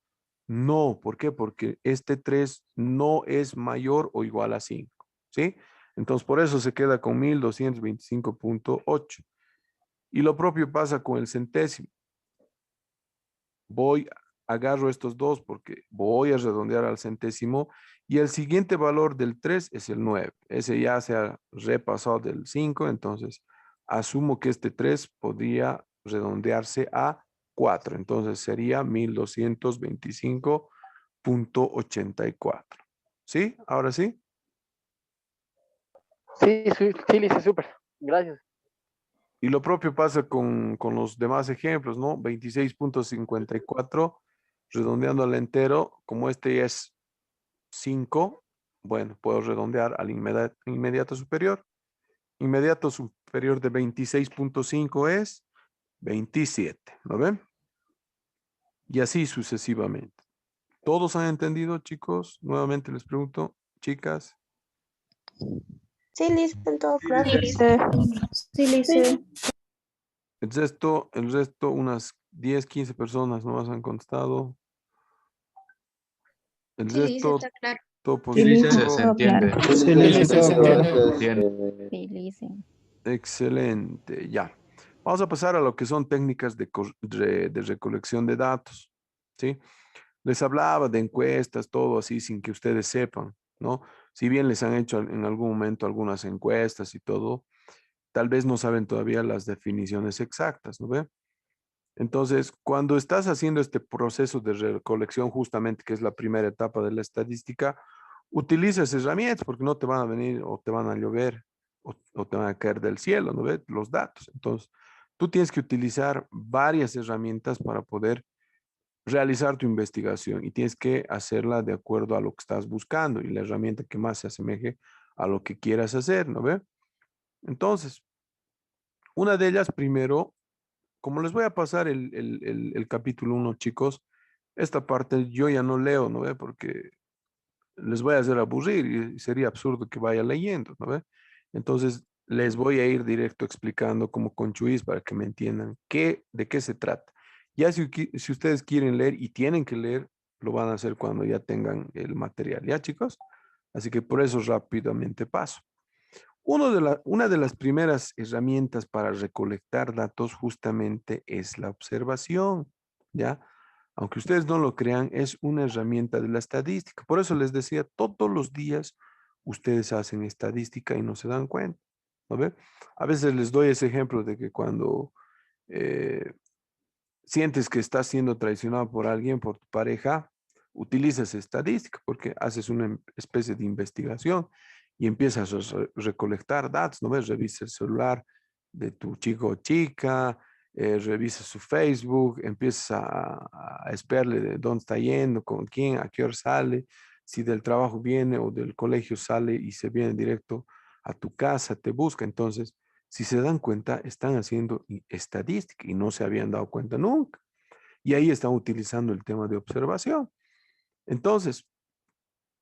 [SPEAKER 1] No, ¿por qué? Porque este 3 no es mayor o igual a 5, ¿sí? Entonces, por eso se queda con 1225.8. Y lo propio pasa con el centésimo. Agarro estos dos porque voy a redondear al centésimo y el siguiente valor del 3 es el 9. Ese ya se ha repasado del 5, entonces asumo que este 3 podría redondearse a 4. Entonces sería 1225.84. ¿Sí? ¿Ahora sí?
[SPEAKER 10] Sí, sí, sí, Lice, súper. Gracias.
[SPEAKER 1] Y lo propio pasa con los demás ejemplos, ¿no? 26.54, redondeando al entero, como este es 5, bueno, puedo redondear al inmediato superior. Inmediato superior de 26.5 es 27, ¿lo ven? Y así sucesivamente. ¿Todos han entendido, chicos? Nuevamente les pregunto, chicas.
[SPEAKER 3] Sí, listo, todo claro.
[SPEAKER 8] Sí,
[SPEAKER 3] Sí, listo.
[SPEAKER 1] El resto, unas 10, 15 personas nomás han contestado. El
[SPEAKER 8] sí, Liz,
[SPEAKER 1] resto,
[SPEAKER 8] está claro.
[SPEAKER 1] todo
[SPEAKER 7] Sí, Lice,
[SPEAKER 1] positivo.
[SPEAKER 6] Se
[SPEAKER 7] todo claro.
[SPEAKER 6] entiende.
[SPEAKER 2] Sí, Lice, todo claro.
[SPEAKER 7] Sí, Lice.
[SPEAKER 1] Excelente, ya. Vamos a pasar a lo que son técnicas de recolección de datos, ¿sí? Les hablaba de encuestas, todo así, sin que ustedes sepan, ¿no? Si bien les han hecho en algún momento algunas encuestas y todo, tal vez no saben todavía las definiciones exactas, ¿no ve? Entonces, cuando estás haciendo este proceso de recolección, justamente, que es la primera etapa de la estadística, utilizas herramientas porque no te van a venir o te van a llover o te van a caer del cielo, ¿no ves? Los datos. Entonces, tú tienes que utilizar varias herramientas para poder realizar tu investigación y tienes que hacerla de acuerdo a lo que estás buscando y la herramienta que más se asemeje a lo que quieras hacer, ¿no ve? Entonces, una de ellas primero, como les voy a pasar el capítulo 1, chicos, esta parte yo ya no leo, ¿no ve? Porque les voy a hacer aburrir y sería absurdo que vaya leyendo, ¿no ve? Entonces, les voy a ir directo explicando como con chuis para que me entiendan de qué se trata. Ya si ustedes quieren leer y tienen que leer, lo van a hacer cuando ya tengan el material, ¿ya, chicos? Así que por eso rápidamente paso. Una de las primeras herramientas para recolectar datos justamente es la observación, ¿ya? Aunque ustedes no lo crean, es una herramienta de la estadística. Por eso les decía, todos los días ustedes hacen estadística y no se dan cuenta, ¿no ve? A veces les doy ese ejemplo de que cuando eh, sientes que estás siendo traicionado por alguien, por tu pareja, utilizas estadística porque haces una especie de investigación y empiezas a recolectar datos, ¿no ves? Revisas el celular de tu chico o chica, revisas su Facebook, empiezas a esperarle de dónde está yendo, con quién, a qué hora sale, si del trabajo viene o del colegio sale y se viene directo a tu casa, te busca. Entonces, si se dan cuenta, están haciendo estadística y no se habían dado cuenta nunca. Y ahí están utilizando el tema de observación. Entonces,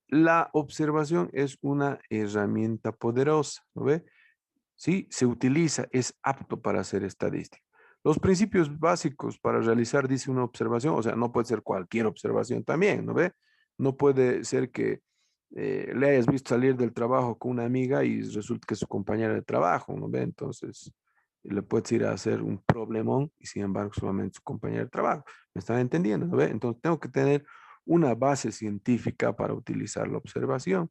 [SPEAKER 1] la observación es una herramienta poderosa, ¿no ve? Sí, se utiliza, es apto para hacer estadística. Los principios básicos para realizar, dice una observación, o sea, no puede ser cualquier observación también, ¿no ve? No puede ser que le hayas visto salir del trabajo con una amiga y resulta que es su compañera de trabajo, ¿no ve? Entonces, le puedes ir a hacer un problemón y sin embargo solamente su compañera de trabajo. ¿Me están entendiendo, no ve? Entonces, tengo que tener una base científica para utilizar la observación,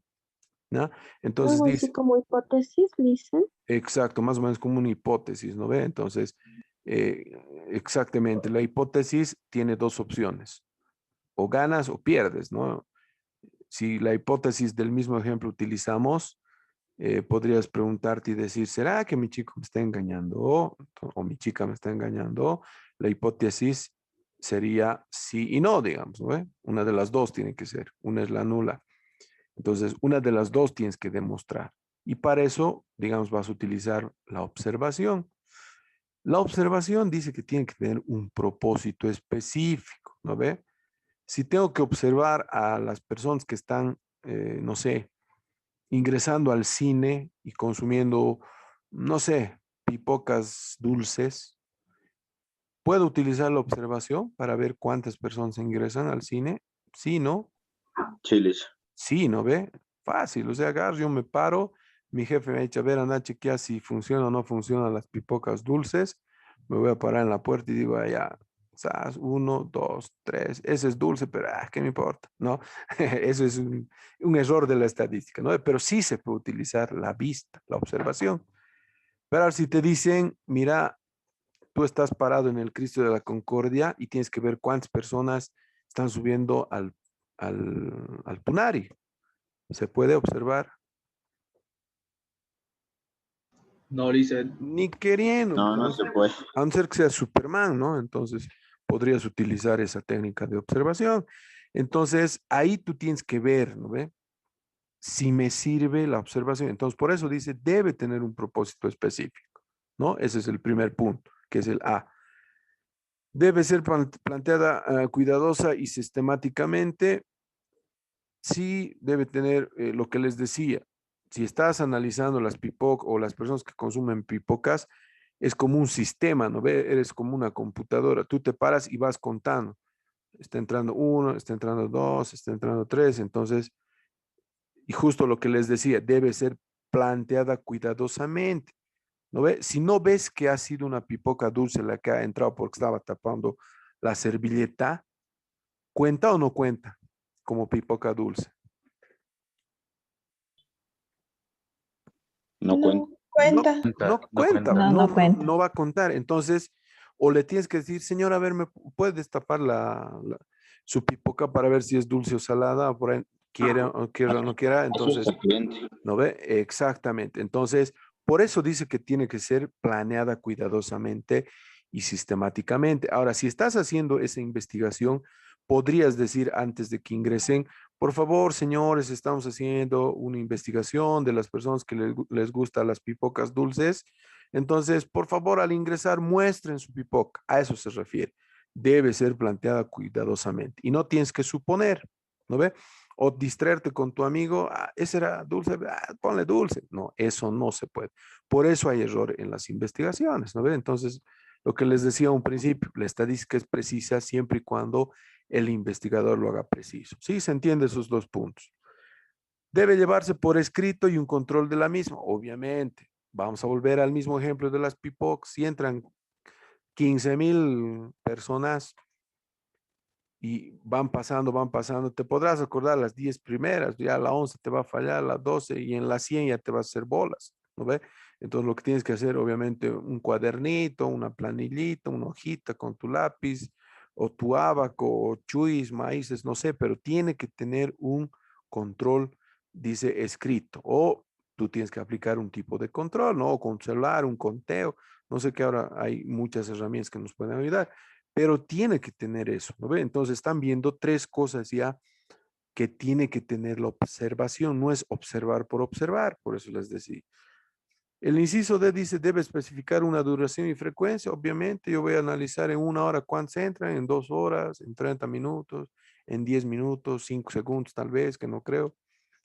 [SPEAKER 1] ¿no? Entonces
[SPEAKER 3] Algo
[SPEAKER 1] dice,
[SPEAKER 3] así como hipótesis, dicen.
[SPEAKER 1] exacto, más o menos como una hipótesis, ¿no ve? Entonces, exactamente, la hipótesis tiene dos opciones, o ganas o pierdes, ¿no? Si la hipótesis del mismo ejemplo utilizamos, podrías preguntarte y decir, ¿será que mi chico me está engañando o mi chica me está engañando? La hipótesis sería sí y no, digamos, ¿no ve? Una de las dos tiene que ser, una es la nula. Entonces, una de las dos tienes que demostrar. Y para eso, digamos, vas a utilizar la observación. La observación dice que tiene que tener un propósito específico, ¿no ve? Si tengo que observar a las personas que están, no sé, ingresando al cine y consumiendo, no sé, pipocas dulces, puedo utilizar la observación para ver cuántas personas ingresan al cine Sí, ¿no?
[SPEAKER 6] Sí, listo.
[SPEAKER 1] Sí, ¿no ve? Fácil, o sea, agarro, yo me paro, mi jefe me ha dicho, a ver, anda a chequear si funciona o no funcionan las pipocas dulces, me voy a parar en la puerta y digo, allá, ¿sabes? 1, 2, 3, ese es dulce, pero ¿qué me importa? ¿No? Eso es un error de la estadística, ¿no? Pero sí se puede utilizar la vista, la observación. Pero ahora si te dicen, mira, tú estás parado en el Cristo de la Concordia y tienes que ver cuántas personas están subiendo al Punari. ¿Se puede observar?
[SPEAKER 6] No, dice.
[SPEAKER 1] Ni queriendo.
[SPEAKER 6] No, no se puede.
[SPEAKER 1] A no ser que sea Superman, ¿no? Entonces podrías utilizar esa técnica de observación. Entonces ahí tú tienes que ver, ¿no ve? Si me sirve la observación. Entonces por eso dice, debe tener un propósito específico, ¿no? Ese es el primer punto, que es el A. Debe ser planteada cuidadosa y sistemáticamente. Sí, debe tener lo que les decía. Si estás analizando las PIPOC o las personas que consumen pipocas, es como un sistema, ¿no ve? Eres como una computadora. Tú te paras y vas contando. Está entrando 1, está entrando 2, está entrando 3. Entonces, y justo lo que les decía, debe ser planteada cuidadosamente. ¿No ve? Si no ves que ha sido una pipoca dulce la que ha entrado porque estaba tapando la servilleta, ¿cuenta o no cuenta como pipoca dulce?
[SPEAKER 6] No cuenta.
[SPEAKER 3] Cuenta.
[SPEAKER 1] No cuenta,
[SPEAKER 7] No, no cuenta.
[SPEAKER 1] no va a contar. Entonces, o le tienes que decir, señor, a ver, ¿me puedes destapar su pipoca para ver si es dulce o salada? O por ahí, quiera o no quiera. Entonces, ¿no ve? Exactamente. Entonces, por eso dice que tiene que ser planeada cuidadosamente y sistemáticamente. Ahora, si estás haciendo esa investigación, podrías decir antes de que ingresen, por favor, señores, estamos haciendo una investigación de las personas que les gustan las pipocas dulces. Entonces, por favor, al ingresar, muestren su pipoca. A eso se refiere. Debe ser planteada cuidadosamente y no tienes que suponer, ¿no ve? O distraerte con tu amigo, ese era dulce, ponle dulce. No, eso no se puede. Por eso hay error en las investigaciones, ¿no ve? Entonces, lo que les decía a un principio, la estadística es precisa siempre y cuando el investigador lo haga preciso. ¿Sí? ¿Se entiende esos dos puntos? Debe llevarse por escrito y un control de la misma, obviamente. Vamos a volver al mismo ejemplo de las PIPOC. Si entran 15,000 personas y van pasando, te podrás acordar las 10 primeras, ya la 11 te va a fallar, la 12 y en la 100 ya te va a hacer bolas, ¿no ve? Entonces lo que tienes que hacer, obviamente, un cuadernito, una planillita, una hojita con tu lápiz, o tu abaco, o chuis, maíces, no sé, pero tiene que tener un control, dice, escrito, o tú tienes que aplicar un tipo de control, ¿no? O con celular, un conteo, no sé que ahora hay muchas herramientas que nos pueden ayudar, pero tiene que tener eso, ¿no ve? Entonces están viendo tres cosas ya que tiene que tener la observación, no es observar por observar, por eso les decía. El inciso D dice, debe especificar una duración y frecuencia, obviamente yo voy a analizar en 1 hora cuántos entran, en 2 horas, en 30 minutos, en 10 minutos, 5 segundos tal vez, que no creo.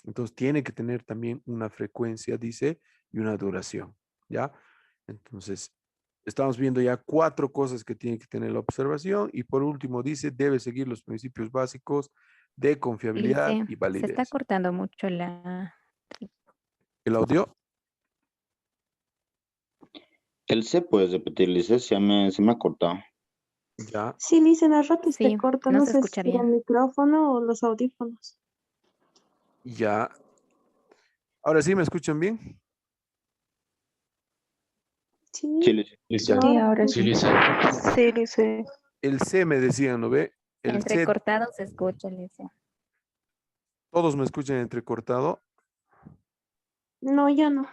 [SPEAKER 1] Entonces tiene que tener también una frecuencia, dice, y una duración, ¿ya? Entonces, estamos viendo ya 4 cosas que tiene que tener la observación y por último dice, debe seguir los principios básicos de confiabilidad
[SPEAKER 7] Lice,
[SPEAKER 1] y
[SPEAKER 7] se está
[SPEAKER 1] validez.
[SPEAKER 7] cortando mucho la...
[SPEAKER 1] ¿El audio?
[SPEAKER 6] El C puedes repetir, Lice, se me ha cortado.
[SPEAKER 1] Ya,
[SPEAKER 3] Sí, dicen a ratos
[SPEAKER 7] Sí,
[SPEAKER 3] te corta,
[SPEAKER 7] no
[SPEAKER 3] no
[SPEAKER 7] se
[SPEAKER 3] sé
[SPEAKER 7] escucha
[SPEAKER 3] si el
[SPEAKER 7] bien.
[SPEAKER 3] micrófono o los audífonos.
[SPEAKER 1] ya. Ahora sí, ¿me escuchan bien?
[SPEAKER 3] Sí,
[SPEAKER 6] Sí, Lice.
[SPEAKER 1] Ya.
[SPEAKER 3] ahora
[SPEAKER 10] ahora
[SPEAKER 6] Sí, Lice.
[SPEAKER 3] sí, dice.
[SPEAKER 1] El C me decían, ¿no ve? El C,
[SPEAKER 7] Entrecortado se escucha, Lice.
[SPEAKER 1] todos me escuchan entrecortado.
[SPEAKER 3] No, ya no.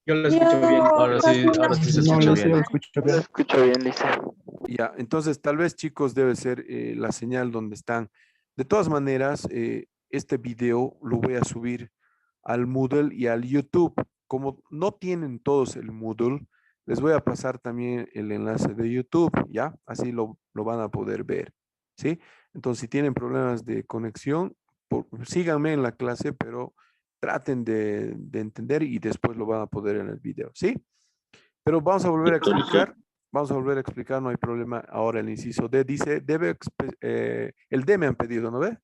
[SPEAKER 6] Yo lo
[SPEAKER 3] Ya
[SPEAKER 6] escucho bien.
[SPEAKER 3] casi no.
[SPEAKER 6] Ahora sí se
[SPEAKER 2] No,
[SPEAKER 6] escucha
[SPEAKER 2] yo
[SPEAKER 6] bien.
[SPEAKER 2] sí lo escucho
[SPEAKER 10] Lo
[SPEAKER 2] bien.
[SPEAKER 10] escucho bien, Lisa.
[SPEAKER 1] Ya, entonces tal vez chicos debe ser la señal donde están. De todas maneras, este video lo voy a subir al Moodle y al YouTube. Como no tienen todos el Moodle, les voy a pasar también el enlace de YouTube, ¿ya? Así lo van a poder ver, ¿sí? Entonces, si tienen problemas de conexión, síganme en la clase, pero traten de entender y después lo van a poder en el video, ¿sí? Pero vamos a volver a explicar. Vamos a volver a explicar, no hay problema. Ahora el inciso D dice, el D me han pedido, ¿no ve?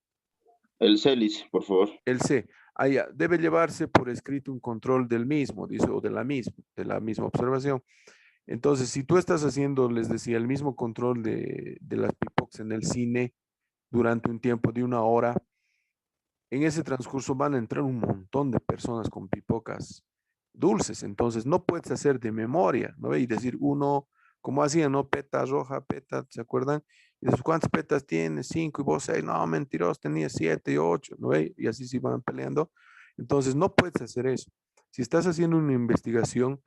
[SPEAKER 6] El CELIS, por favor.
[SPEAKER 1] El C. Allá debe llevarse por escrito un control del mismo, dice, o de la misma observación. Entonces, si tú estás haciendo, les decía, el mismo control de las pipocs en el cine durante un tiempo de 1 hora, en ese transcurso van a entrar un montón de personas con pipocas dulces. Entonces, no puedes hacer de memoria, ¿no ve? Y decir uno, como hacían, ¿no? Peta roja, peta, ¿se acuerdan? Y dices, ¿cuántas petas tienes? 5 y vos 6. No, mentiroso, tenía 7 y 8, ¿no ve? Y así se van peleando. Entonces, no puedes hacer eso. Si estás haciendo una investigación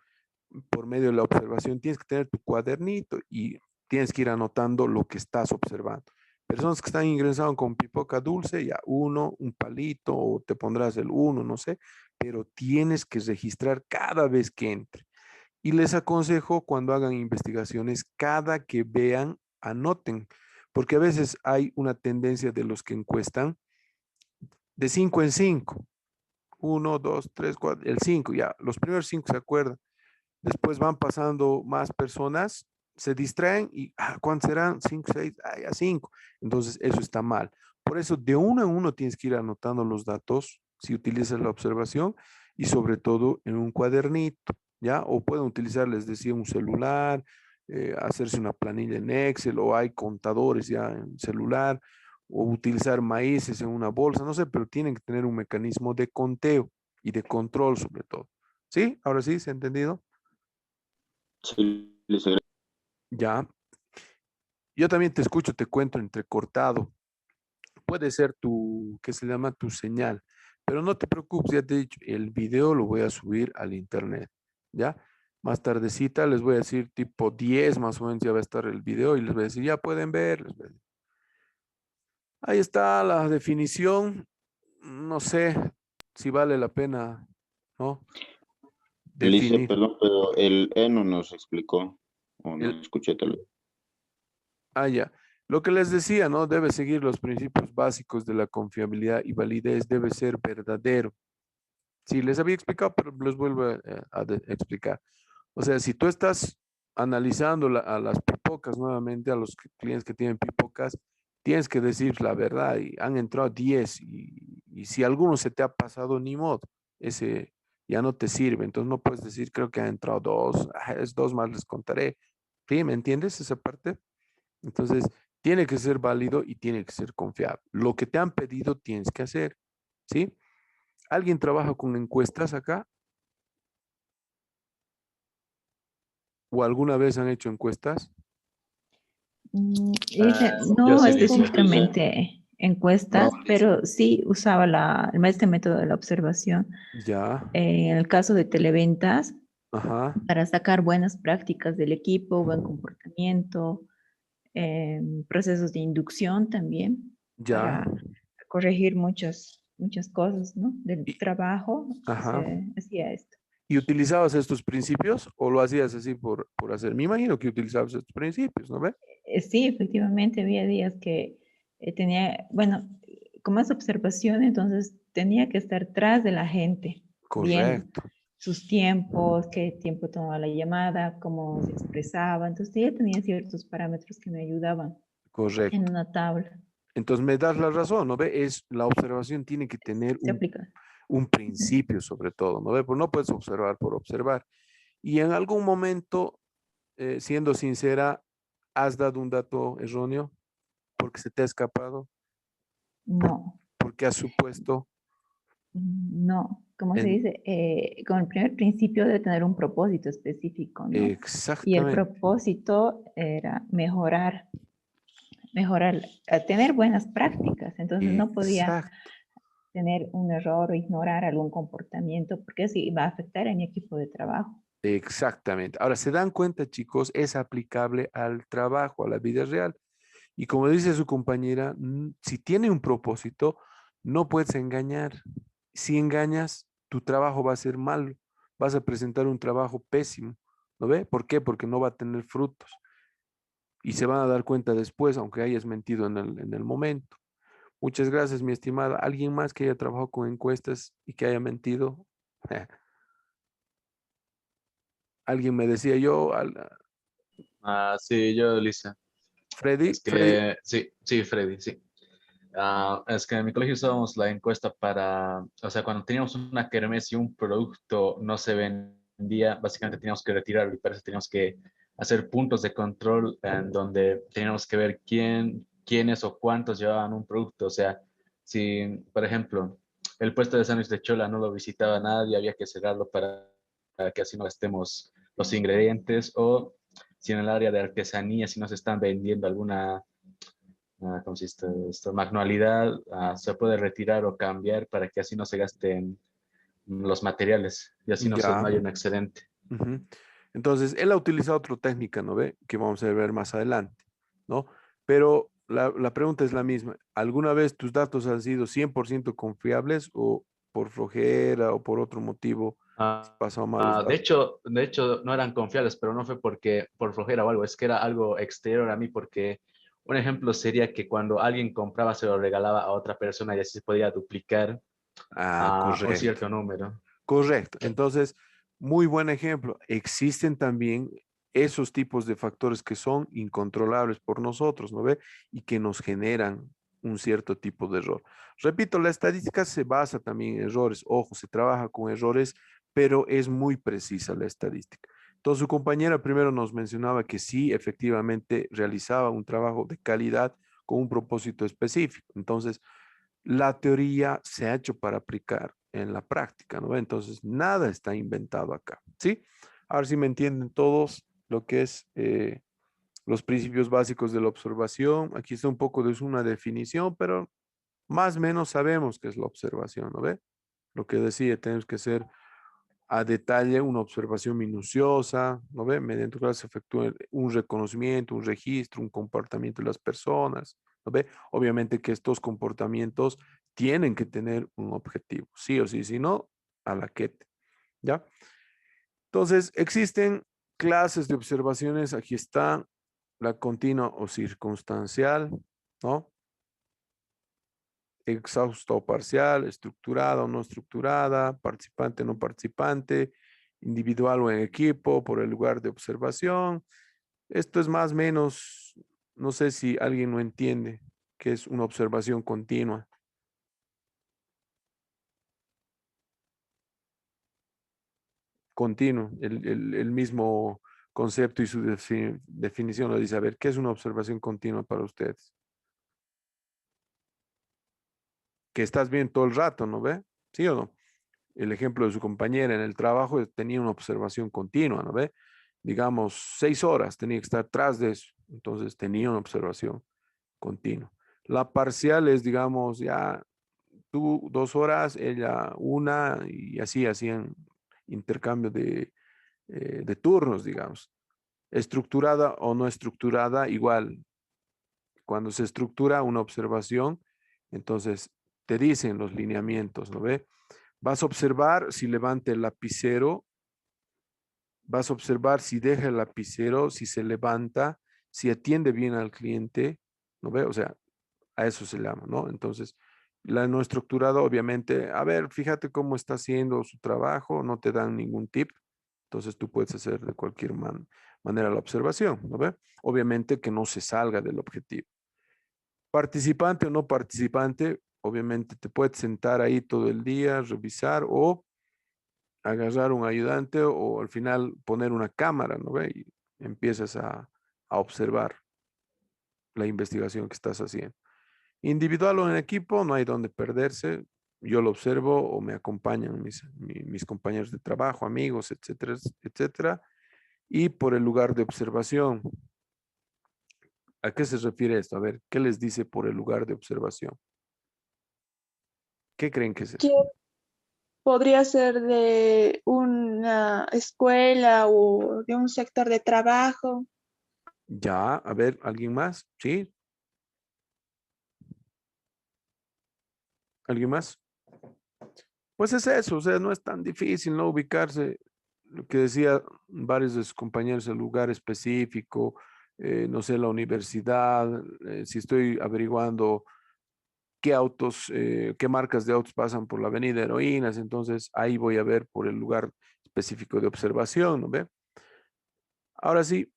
[SPEAKER 1] por medio de la observación, tienes que tener tu cuadernito y tienes que ir anotando lo que estás observando. Personas que están ingresados con pipoca dulce, ya uno, un palito, o te pondrás el uno, no sé, pero tienes que registrar cada vez que entre. Y les aconsejo cuando hagan investigaciones, cada que vean, anoten, porque a veces hay una tendencia de los que encuestan de 5 en 5. 1, 2, 3, 4, el 5, ya, los primeros 5 se acuerdan. Después van pasando más personas, se distraen y, ¿cuántos serán? 5, 6, ya 5. Entonces, eso está mal. Por eso, de uno en uno tienes que ir anotando los datos si utilizas la observación y sobre todo en un cuadernito, ¿ya? O pueden utilizar, les decía, un celular, hacerse una planilla en Excel o hay contadores ya en celular o utilizar maíces en una bolsa, no sé, pero tienen que tener un mecanismo de conteo y de control sobre todo. ¿Sí? Ahora sí, ¿se ha entendido?
[SPEAKER 6] Sí,
[SPEAKER 1] Ya. Yo también te escucho, te cuento entrecortado. Puede ser tu, ¿qué se llama? Tu señal. Pero no te preocupes, ya te he dicho, el video lo voy a subir al internet. ¿Ya? Más tardecita les voy a decir tipo 10 más o menos ya va a estar el video y les voy a decir, ya pueden ver. Ahí está la definición. No sé si vale la pena, ¿no?
[SPEAKER 6] Lice,
[SPEAKER 1] Definir.
[SPEAKER 6] perdón, pero el E no nos explicó, o no
[SPEAKER 1] El,
[SPEAKER 6] escuché tal vez.
[SPEAKER 1] ya. Lo que les decía, ¿no? Debe seguir los principios básicos de la confiabilidad y validez, debe ser verdadero. Sí, les había explicado, pero les vuelvo a explicar. O sea, si tú estás analizando a las pipocas nuevamente, a los clientes que tienen pipocas, tienes que decir la verdad y han entrado 10 y si alguno se te ha pasado, ni modo, ese ya no te sirve. Entonces no puedes decir, creo que han entrado 2, es 2 más, les contaré. ¿Sí? ¿Me entiendes esa parte? Entonces, tiene que ser válido y tiene que ser confiable. Lo que te han pedido tienes que hacer, ¿sí? ¿Alguien trabaja con encuestas acá? ¿O alguna vez han hecho encuestas?
[SPEAKER 7] Dice,
[SPEAKER 6] Yo
[SPEAKER 7] no
[SPEAKER 6] sí, dice.
[SPEAKER 7] específicamente encuestas,
[SPEAKER 6] No, dice.
[SPEAKER 7] pero sí usaba este método de la observación.
[SPEAKER 1] Ya,
[SPEAKER 7] En el caso de televentas,
[SPEAKER 1] ajá,
[SPEAKER 7] para sacar buenas prácticas del equipo, buen comportamiento, procesos de inducción también,
[SPEAKER 1] ya.
[SPEAKER 7] para corregir muchas cosas, ¿no? Del
[SPEAKER 1] Y,
[SPEAKER 7] trabajo,
[SPEAKER 1] ajá.
[SPEAKER 7] se hacía esto.
[SPEAKER 1] ¿Y utilizabas estos principios o lo hacías así por hacer? Me imagino que utilizabas estos principios, ¿no ve?
[SPEAKER 7] Sí, efectivamente, había días que tenía, bueno, como es observación, entonces tenía que estar tras de la gente, viendo
[SPEAKER 1] Correcto.
[SPEAKER 7] sus tiempos, qué tiempo tomaba la llamada, cómo se expresaba. Entonces ya tenía ciertos parámetros que me ayudaban en
[SPEAKER 1] Correcto.
[SPEAKER 7] una tabla.
[SPEAKER 1] Entonces me das la razón, ¿no ve? La observación tiene que tener
[SPEAKER 7] Se aplica.
[SPEAKER 1] un principio sobre todo, ¿no ve? Pues no puedes observar por observar. Y en algún momento, siendo sincera, has dado un dato erróneo porque se te ha escapado,
[SPEAKER 7] No,
[SPEAKER 1] porque has supuesto.
[SPEAKER 7] no. Como se
[SPEAKER 1] En,
[SPEAKER 7] dice, con el primer principio de tener un propósito específico, ¿no? Y el
[SPEAKER 1] exactamente,
[SPEAKER 7] propósito era mejorar, tener buenas prácticas. Entonces no podía
[SPEAKER 1] exacto,
[SPEAKER 7] tener un error o ignorar algún comportamiento porque eso iba a afectar a mi equipo de trabajo.
[SPEAKER 1] exactamente. Ahora, se dan cuenta, chicos, es aplicable al trabajo, a la vida real. Y como dice su compañera, si tiene un propósito, no puedes engañar. Si engañas, tu trabajo va a ser malo. Vas a presentar un trabajo pésimo. ¿No ve? ¿Por qué? Porque no va a tener frutos. Y se van a dar cuenta después, aunque hayas mentido en el momento. Muchas gracias, mi estimada. ¿Alguien más que haya trabajado con encuestas y que haya mentido? Alguien me decía yo,
[SPEAKER 11] Sí, yo, Lisa.
[SPEAKER 1] Freddy,
[SPEAKER 11] Es que, sí, sí, Freddy, sí. Es que en mi colegio usábamos la encuesta para, o sea, cuando teníamos una kermés y un producto no se vendía, básicamente teníamos que retirarlo y para eso teníamos que hacer puntos de control en donde teníamos que ver quiénes o cuántos llevaban un producto. O sea, si, por ejemplo, el puesto de sándwich de chola no lo visitaba nadie, había que cerrarlo para que así no gastemos los ingredientes, o si en el área de artesanía, si nos están vendiendo alguna ¿cómo se dice esto? Manualidad, se puede retirar o cambiar para que así no se gasten los materiales y así no
[SPEAKER 1] Ya.
[SPEAKER 11] haya un excedente.
[SPEAKER 1] Ujú. Entonces, él ha utilizado otra técnica, ¿no ve? Que vamos a ver más adelante, ¿no? Pero la pregunta es la misma. ¿Alguna vez tus datos han sido 100% confiables o por flojera o por otro motivo has pasado malos
[SPEAKER 11] De
[SPEAKER 1] datos?
[SPEAKER 11] hecho, no eran confiables, pero no fue porque por flojera o algo, es que era algo exterior a mí, porque un ejemplo sería que cuando alguien compraba se lo regalaba a otra persona y así se podía duplicar
[SPEAKER 1] Ah,
[SPEAKER 11] un
[SPEAKER 1] correcto.
[SPEAKER 11] cierto número.
[SPEAKER 1] Correcto. Entonces, muy buen ejemplo. Existen también esos tipos de factores que son incontrolables por nosotros, ¿no ve? Y que nos generan un cierto tipo de error. Repito, la estadística se basa también en errores. Ojo, se trabaja con errores, pero es muy precisa la estadística. Entonces, su compañera primero nos mencionaba que sí, efectivamente, realizaba un trabajo de calidad con un propósito específico. Entonces, la teoría se ha hecho para aplicar en la práctica, ¿no? Entonces, nada está inventado acá, ¿sí? Ahora sí me entienden todos lo que es los principios básicos de la observación. Aquí está un poco de una definición, pero más o menos sabemos qué es la observación, ¿no ve? Lo que decía, tenemos que hacer a detalle una observación minuciosa, ¿no ve? Mediante la cual se efectúa un reconocimiento, un registro, un comportamiento de las personas, ¿no ve? Obviamente que estos comportamientos tienen que tener un objetivo, sí o sí, si no, a la quete, ¿ya? Entonces, existen clases de observaciones, aquí está la continua o circunstancial, ¿no? Exhausta o parcial, estructurada o no estructurada, participante o no participante, individual o en equipo, por el lugar de observación. Esto es más o menos, no sé si alguien lo entiende, que es una observación continua. Continuo, el mismo concepto y su definición lo dice. A ver, ¿qué es una observación continua para ustedes? Que estás bien todo el rato, ¿no ve? ¿Sí o no? El ejemplo de su compañera en el trabajo tenía una observación continua, ¿no ve? Digamos, 6 horas tenía que estar tras de eso, entonces tenía una observación continua. La parcial es, digamos, ya tú 2 horas, ella una, y así hacían intercambio de turnos, digamos. Estructurada o no estructurada, igual. Cuando se estructura una observación, entonces te dicen los lineamientos, ¿no ve? Vas a observar si levanta el lapicero, vas a observar si deja el lapicero, si se levanta, si atiende bien al cliente, ¿no ve? O sea, a eso se llama, ¿no? Entonces, la no estructurada, obviamente, a ver, fíjate cómo está haciendo su trabajo, no te dan ningún tip, entonces tú puedes hacer de cualquier manera la observación, ¿no ve? Obviamente que no se salga del objetivo. Participante o no participante, obviamente te puedes sentar ahí todo el día, revisar o agarrar un ayudante o al final poner una cámara, ¿no ve? Y empiezas a observar la investigación que estás haciendo. Individual o en equipo, no hay donde perderse. Yo lo observo o me acompañan mis compañeros de trabajo, amigos, etcétera, etcétera. Y por el lugar de observación. ¿A qué se refiere esto? A ver, ¿qué les dice por el lugar de observación? ¿Qué creen que es
[SPEAKER 3] Que
[SPEAKER 1] eso?
[SPEAKER 3] podría ser de una escuela o de un sector de trabajo.
[SPEAKER 1] Ya, a ver, ¿alguien más? ¿Sí? ¿Alguien más? Pues es eso, o sea, no es tan difícil, ¿no? Ubicarse, lo que decía varios de sus compañeros, el lugar específico, no sé, la universidad, si estoy averiguando qué autos, qué marcas de autos pasan por la avenida Heroínas, entonces ahí voy a ver por el lugar específico de observación, ¿no ve? Ahora sí,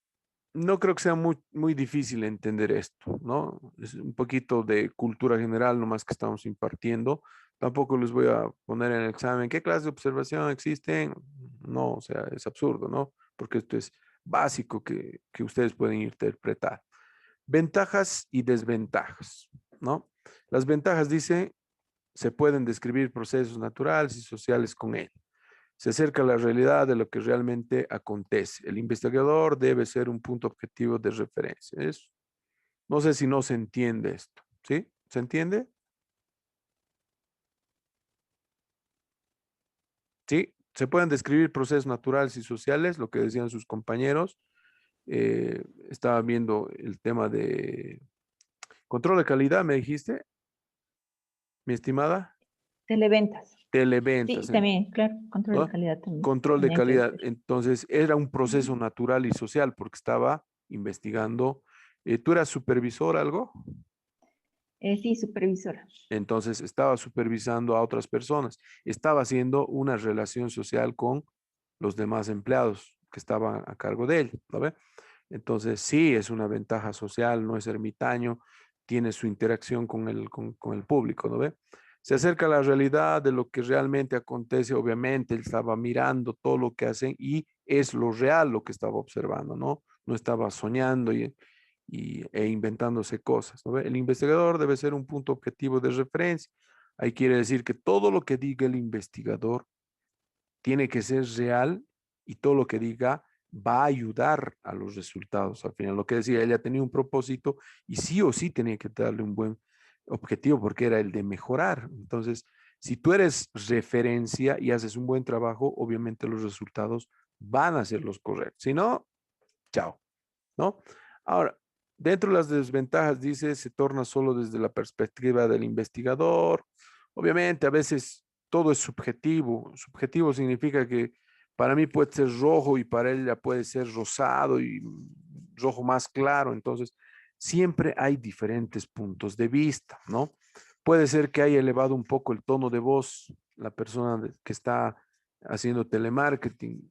[SPEAKER 1] no creo que sea muy difícil entender esto, ¿no? Es un poquito de cultura general nomás que estamos impartiendo. Tampoco les voy a poner en el examen qué clase de observación existen. No, o sea, es absurdo, ¿no? Porque esto es básico que ustedes pueden interpretar. Ventajas y desventajas, ¿no? Las ventajas dice, se pueden describir procesos naturales y sociales con él. Se acerca a la realidad de lo que realmente acontece. El investigador debe ser un punto objetivo de referencia. No sé si no se entiende esto, ¿sí? ¿Se entiende? Sí, se pueden describir procesos naturales y sociales, lo que decían sus compañeros. Estaba viendo el tema de control de calidad, me dijiste, mi estimada.
[SPEAKER 7] Televentas.
[SPEAKER 1] Televentas,
[SPEAKER 7] Sí, también, claro, control de
[SPEAKER 1] ¿no?
[SPEAKER 7] calidad también.
[SPEAKER 1] Control de
[SPEAKER 7] Tenía que
[SPEAKER 1] calidad.
[SPEAKER 7] decir.
[SPEAKER 1] Entonces, era un proceso natural y social porque estaba investigando. ¿Tú eras supervisor algo?
[SPEAKER 7] Sí, supervisora.
[SPEAKER 1] Entonces, estaba supervisando a otras personas. Estaba haciendo una relación social con los demás empleados que estaban a cargo de él, ¿no ve? Entonces, sí, es una ventaja social, no es ermitaño, tiene su interacción con el público, ¿no ve? Se acerca a la realidad de lo que realmente acontece, obviamente, él estaba mirando todo lo que hacen y es lo real lo que estaba observando, ¿no? No estaba soñando e inventándose cosas, ¿no ve? El investigador debe ser un punto objetivo de referencia. Ahí quiere decir que todo lo que diga el investigador tiene que ser real y todo lo que diga va a ayudar a los resultados. Al final, lo que decía, ella tenía un propósito y sí o sí tenía que darle un buen objetivo porque era el de mejorar. Entonces, si tú eres referencia y haces un buen trabajo, obviamente los resultados van a ser los correctos. Si no, chao, ¿no? Ahora, dentro de las desventajas, dice, se torna solo desde la perspectiva del investigador. Obviamente, a veces todo es subjetivo. Subjetivo significa que para mí puede ser rojo y para ella puede ser rosado y rojo más claro. Entonces, siempre hay diferentes puntos de vista, ¿no? Puede ser que haya elevado un poco el tono de voz la persona que está haciendo telemarketing.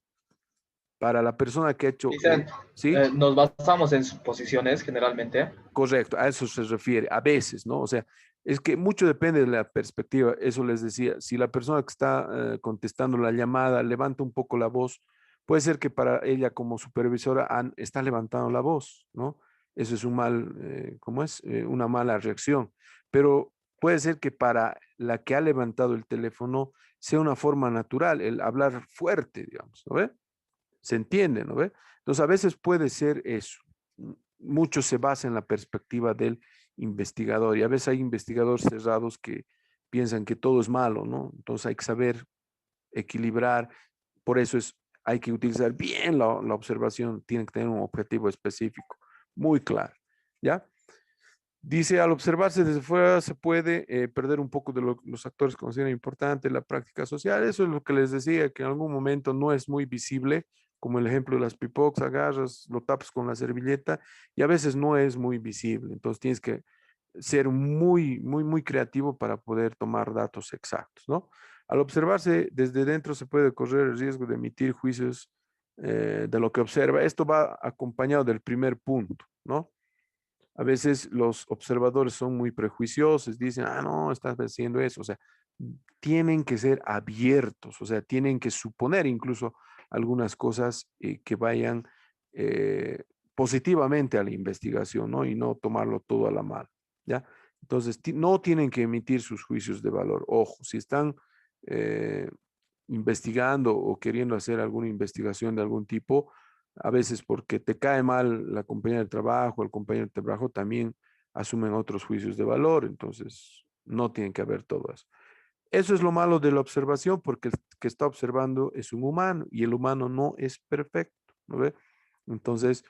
[SPEAKER 1] Para la persona que ha hecho,
[SPEAKER 12] Dicen,
[SPEAKER 1] ¿sí?
[SPEAKER 12] nos basamos en suposiciones generalmente.
[SPEAKER 1] Correcto, a eso se refiere, a veces, ¿no? O sea, es que mucho depende de la perspectiva, eso les decía, si la persona que está contestando la llamada levanta un poco la voz, puede ser que para ella como supervisora está levantando la voz, ¿no? Eso es un mal, ¿cómo es? Una mala reacción, pero puede ser que para la que ha levantado el teléfono sea una forma natural, el hablar fuerte, digamos, ¿no ve? Se entiende, ¿no ve? Entonces, a veces puede ser eso. Mucho se basa en la perspectiva del investigador y a veces hay investigadores cerrados que piensan que todo es malo, ¿no? Entonces hay que saber equilibrar. Por eso hay que utilizar bien la observación, tiene que tener un objetivo específico, muy claro, ¿ya? Dice, al observarse desde fuera se puede perder un poco de los actores que consideran importante la práctica social. Eso es lo que les decía, que en algún momento no es muy visible, como el ejemplo de las pipocs, agarras, lo tapas con la servilleta y a veces no es muy visible. Entonces tienes que ser muy creativo para poder tomar datos exactos, ¿no? Al observarse desde dentro se puede correr el riesgo de emitir juicios de lo que observa. Esto va acompañado del primer punto, ¿no? A veces los observadores son muy prejuiciosos, dicen, ah, no, estás haciendo eso. O sea, tienen que ser abiertos, o sea, tienen que suponer incluso algunas cosas que vayan positivamente a la investigación, ¿no? Y no tomarlo todo a la mala, ¿ya? Entonces, no tienen que emitir sus juicios de valor. Ojo, si están investigando o queriendo hacer alguna investigación de algún tipo, a veces porque te cae mal la compañía de trabajo, el compañero de trabajo, también asumen otros juicios de valor, entonces no tiene que haber todo eso. Eso es lo malo de la observación, porque el que está observando es un humano y el humano no es perfecto, ¿no ve? Entonces,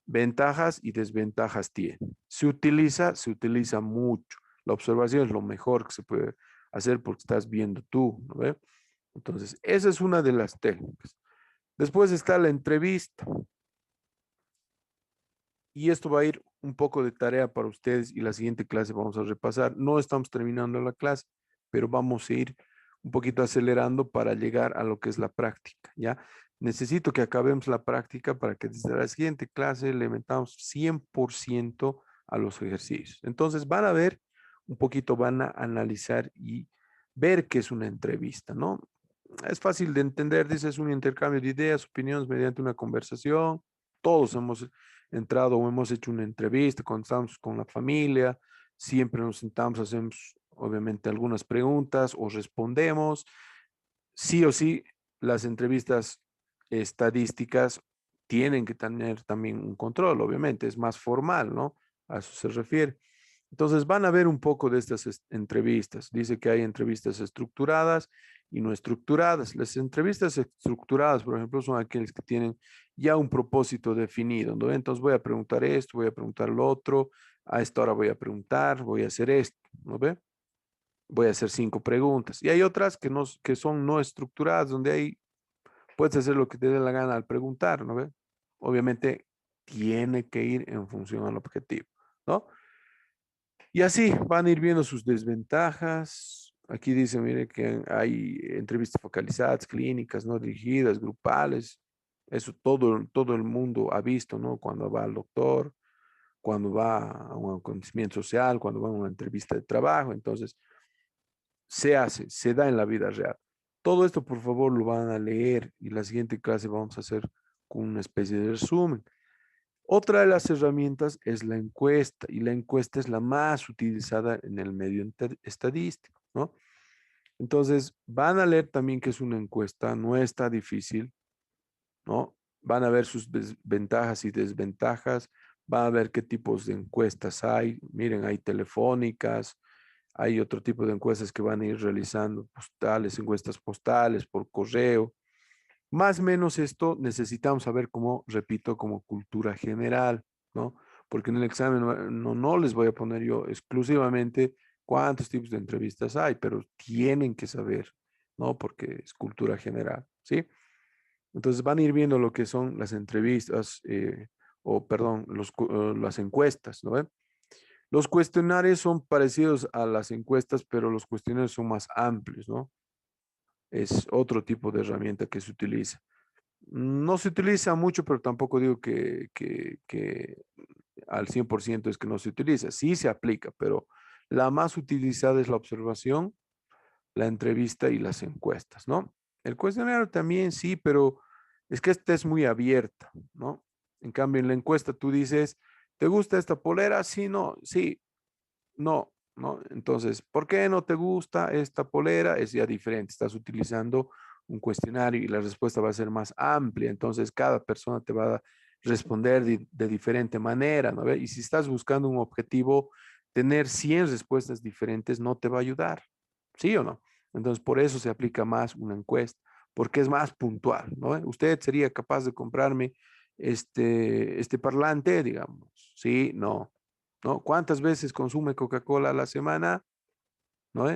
[SPEAKER 1] ventajas y desventajas tiene. Se utiliza mucho. La observación es lo mejor que se puede hacer porque estás viendo tú, ¿no ve? Entonces, esa es una de las técnicas. Después está la entrevista. Y esto va a ir un poco de tarea para ustedes y la siguiente clase vamos a repasar. No estamos terminando la clase, pero vamos a ir un poquito acelerando para llegar a lo que es la práctica, ¿ya? Necesito que acabemos la práctica para que desde la siguiente clase le metamos 100% a los ejercicios. Entonces van a ver, un poquito van a analizar y ver qué es una entrevista, ¿no? Es fácil de entender, dice, es un intercambio de ideas, opiniones mediante una conversación. Todos hemos entrado o hemos hecho una entrevista cuando estamos con la familia, siempre nos sentamos, hacemos obviamente algunas preguntas o respondemos. Sí o sí, las entrevistas estadísticas tienen que tener también un control, obviamente, es más formal, ¿no? A eso se refiere. Entonces van a ver un poco de estas entrevistas. Dice que hay entrevistas estructuradas y no estructuradas. Las entrevistas estructuradas, por ejemplo, son aquellas que tienen ya un propósito definido, ¿no? Entonces voy a preguntar esto, voy a preguntar lo otro, a esta hora voy a preguntar, voy a hacer esto, ¿no ve? Voy a hacer 5 preguntas. Y hay otras que son no estructuradas, donde hay, puedes hacer lo que te dé la gana al preguntar, ¿no ve? Obviamente tiene que ir en función al objetivo, ¿no? Y así van a ir viendo sus desventajas. Aquí dice, mire, que hay entrevistas focalizadas, clínicas, no dirigidas, grupales. Eso todo el mundo ha visto, ¿no? Cuando va al doctor, cuando va a un acontecimiento social, cuando va a una entrevista de trabajo. Entonces, se hace, se da en la vida real. Todo esto, por favor, lo van a leer y la siguiente clase vamos a hacer con una especie de resumen. Otra de las herramientas es la encuesta y la encuesta es la más utilizada en el medio estadístico, ¿no? Entonces, van a leer también que es una encuesta, no está difícil, ¿no? Van a ver sus ventajas y desventajas, van a ver qué tipos de encuestas hay. Miren, hay telefónicas, hay otro tipo de encuestas que van a ir realizando, postales, encuestas postales, por correo. Más o menos esto necesitamos saber como, repito, como cultura general, ¿no? Porque en el examen no les voy a poner yo exclusivamente cuántos tipos de entrevistas hay, pero tienen que saber, ¿no? Porque es cultura general, ¿sí? Entonces van a ir viendo lo que son las entrevistas, o perdón, las encuestas, ¿no ven? Los cuestionarios son parecidos a las encuestas, pero los cuestionarios son más amplios, ¿no? Es otro tipo de herramienta que se utiliza. No se utiliza mucho, pero tampoco digo que al 100% es que no se utiliza. Sí se aplica, pero la más utilizada es la observación, la entrevista y las encuestas, ¿no? El cuestionario también sí, pero es que esta es muy abierta, ¿no? En cambio, en la encuesta tú dices, ¿te gusta esta polera? Sí, no, sí, no, no. Entonces, ¿por qué no te gusta esta polera? Es ya diferente. Estás utilizando un cuestionario y la respuesta va a ser más amplia. Entonces, cada persona te va a responder de diferente manera, ¿no? ¿Ve? Y si estás buscando un objetivo, tener 100 respuestas diferentes no te va a ayudar. ¿Sí o no? Entonces, por eso se aplica más una encuesta, porque es más puntual, ¿no? ¿Usted sería capaz de comprarme este parlante, digamos? Sí, no. ¿No? ¿Cuántas veces consume Coca-Cola a la semana? ¿No?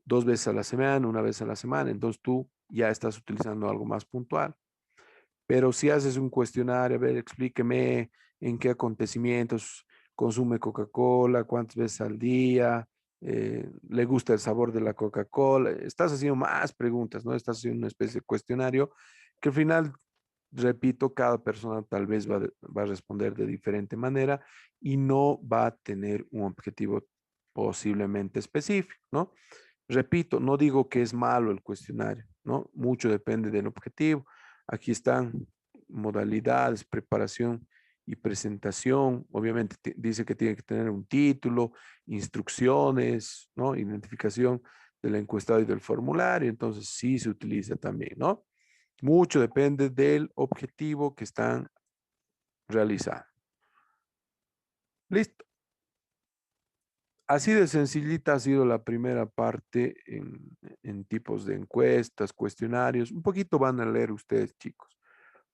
[SPEAKER 1] 2 veces a la semana, 1 vez a la semana. Entonces tú ya estás utilizando algo más puntual. Pero si haces un cuestionario, a ver, explíqueme en qué acontecimientos consume Coca-Cola, cuántas veces al día, le gusta el sabor de la Coca-Cola. Estás haciendo más preguntas, ¿no? Estás haciendo una especie de cuestionario que al final, repito, cada persona tal vez va a responder de diferente manera y no va a tener un objetivo posiblemente específico, ¿no? Repito, no digo que es malo el cuestionario, ¿no? Mucho depende del objetivo. Aquí están modalidades, preparación y presentación. Obviamente dice que tiene que tener un título, instrucciones, ¿no? Identificación del encuestado y del formulario. Entonces sí se utiliza también, ¿no? Mucho depende del objetivo que están realizando. Listo. Así de sencillita ha sido la primera parte en tipos de encuestas, cuestionarios. Un poquito van a leer ustedes, chicos.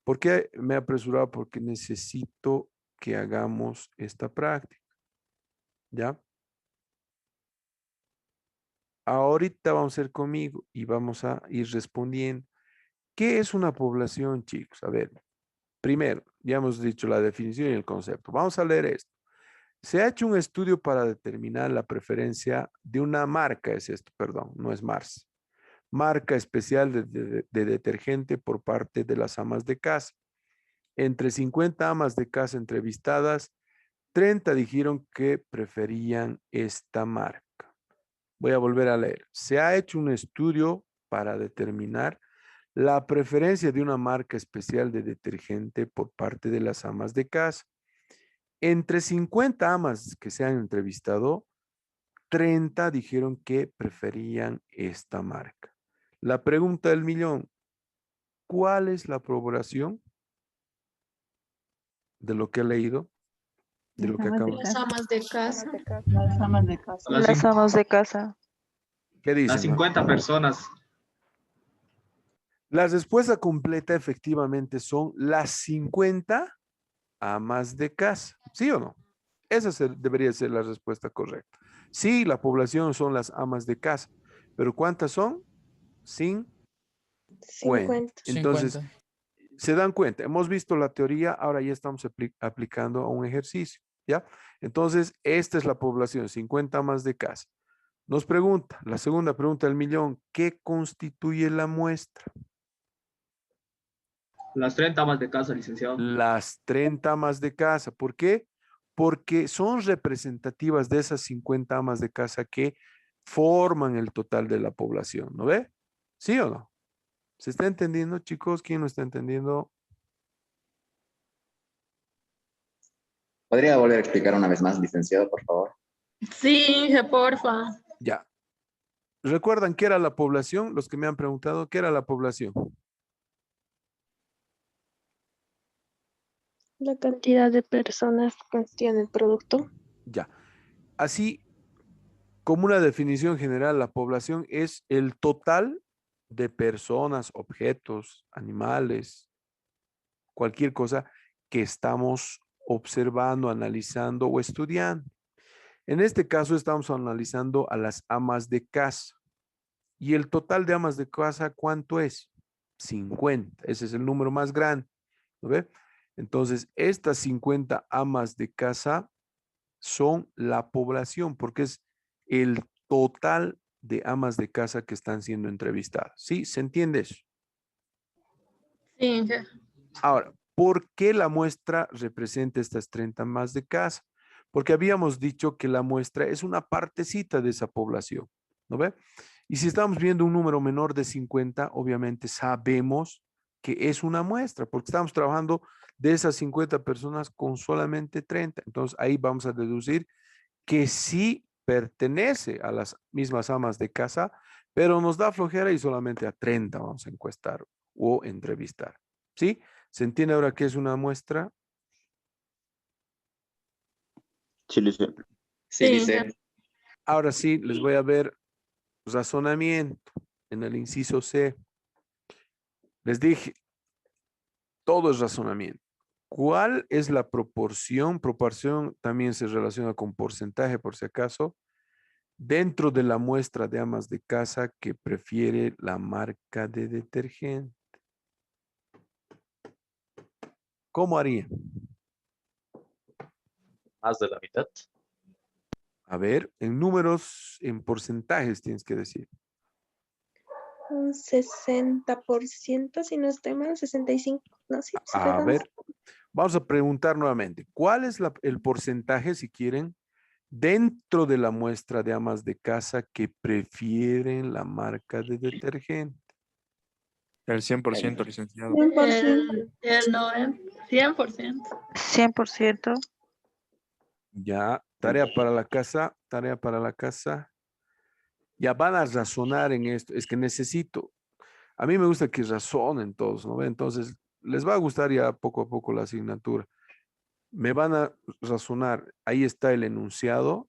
[SPEAKER 1] ¿Por qué me he apresurado? Porque necesito que hagamos esta práctica. ¿Ya? Ahorita vamos a ir conmigo y vamos a ir respondiendo. ¿Qué es una población, chicos? A ver, primero, ya hemos dicho la definición y el concepto. Vamos a leer esto. Se ha hecho un estudio para determinar la preferencia de una marca, es esto, perdón, no es Mars, marca especial de detergente por parte de las amas de casa. Entre 50 amas de casa entrevistadas, 30 dijeron que preferían esta marca. Voy a volver a leer. Se ha hecho un estudio para determinar la preferencia de una marca especial de detergente por parte de las amas de casa. Entre 50 amas que se han entrevistado, 30 dijeron que preferían esta marca. La pregunta del millón, ¿cuál es la población de lo que he leído? De lo que acabo de
[SPEAKER 9] Las amas de casa.
[SPEAKER 7] Las amas de casa.
[SPEAKER 12] Las
[SPEAKER 13] amas de casa.
[SPEAKER 1] ¿Qué dicen?
[SPEAKER 12] Las 50 personas.
[SPEAKER 1] La respuesta completa efectivamente son las 50 amas de casa. ¿Sí o no? Esa debería ser la respuesta correcta. Sí, la población son las amas de casa, pero ¿cuántas son? 50.
[SPEAKER 3] 50.
[SPEAKER 1] Entonces,
[SPEAKER 14] 50.
[SPEAKER 1] se dan cuenta, hemos visto la teoría, ahora ya estamos aplicando a un ejercicio, ¿ya? Entonces, esta es la población, 50 amas de casa. Nos pregunta, la segunda pregunta del millón, ¿qué constituye la muestra?
[SPEAKER 12] Las 30 amas de casa, licenciado.
[SPEAKER 1] Las 30 amas de casa. ¿Por qué? Porque son representativas de esas 50 amas de casa que forman el total de la población, ¿no ve? ¿Sí o no? ¿Se está entendiendo, chicos? ¿Quién no está entendiendo?
[SPEAKER 15] ¿Podría volver a explicar una vez más, licenciado, por favor?
[SPEAKER 9] Sí, Inge, porfa.
[SPEAKER 1] Ya. ¿Recuerdan qué era la población? Los que me han preguntado, ¿qué era la población?
[SPEAKER 3] La cantidad de personas que tienen el producto.
[SPEAKER 1] Ya. Así, como una definición general, la población es el total de personas, objetos, animales, cualquier cosa que estamos observando, analizando o estudiando. En este caso estamos analizando a las amas de casa. ¿Y el total de amas de casa cuánto es? 50. Ese es el número más grande. ¿No ve? Entonces, estas 50 amas de casa son la población, porque es el total de amas de casa que están siendo entrevistadas. ¿Sí? ¿Se entiende eso?
[SPEAKER 9] Sí, Inge.
[SPEAKER 1] Ahora, ¿por qué la muestra representa estas 30 amas de casa? Porque habíamos dicho que la muestra es una partecita de esa población, ¿no ve? Y si estamos viendo un número menor de 50, obviamente sabemos que es una muestra, porque estamos trabajando de esas 50 personas con solamente 30. Entonces, ahí vamos a deducir que sí pertenece a las mismas amas de casa, pero nos da flojera y solamente a 30 vamos a encuestar o entrevistar. ¿Sí? ¿Se entiende ahora qué es una muestra?
[SPEAKER 6] Sí, lice.
[SPEAKER 12] Sí, lice.
[SPEAKER 1] Ahora sí, les voy a ver razonamiento en el inciso C. Les dije, todo es razonamiento. ¿Cuál es la proporción? Proporción también se relaciona con porcentaje, por si acaso, dentro de la muestra de amas de casa que prefiere la marca de detergente. ¿Cómo haría?
[SPEAKER 11] Más de la mitad.
[SPEAKER 1] A ver, en números, en porcentajes tienes que decir.
[SPEAKER 3] Un 60%, si no estoy mal, 65%. No, sí,
[SPEAKER 1] A ver, vamos a preguntar nuevamente. ¿Cuál es el porcentaje, si quieren, dentro de la muestra de amas de casa que prefieren la marca de detergente?
[SPEAKER 2] El 100%, licenciado.
[SPEAKER 3] 100%.
[SPEAKER 9] El 100%.
[SPEAKER 13] 100%.
[SPEAKER 1] Ya, tarea para la casa, tarea para la casa. Ya van a razonar en esto. Es que necesito, a mí me gusta que razonen todos, ¿no? Entonces, les va a gustar ya poco a poco la asignatura. Me van a razonar. Ahí está el enunciado,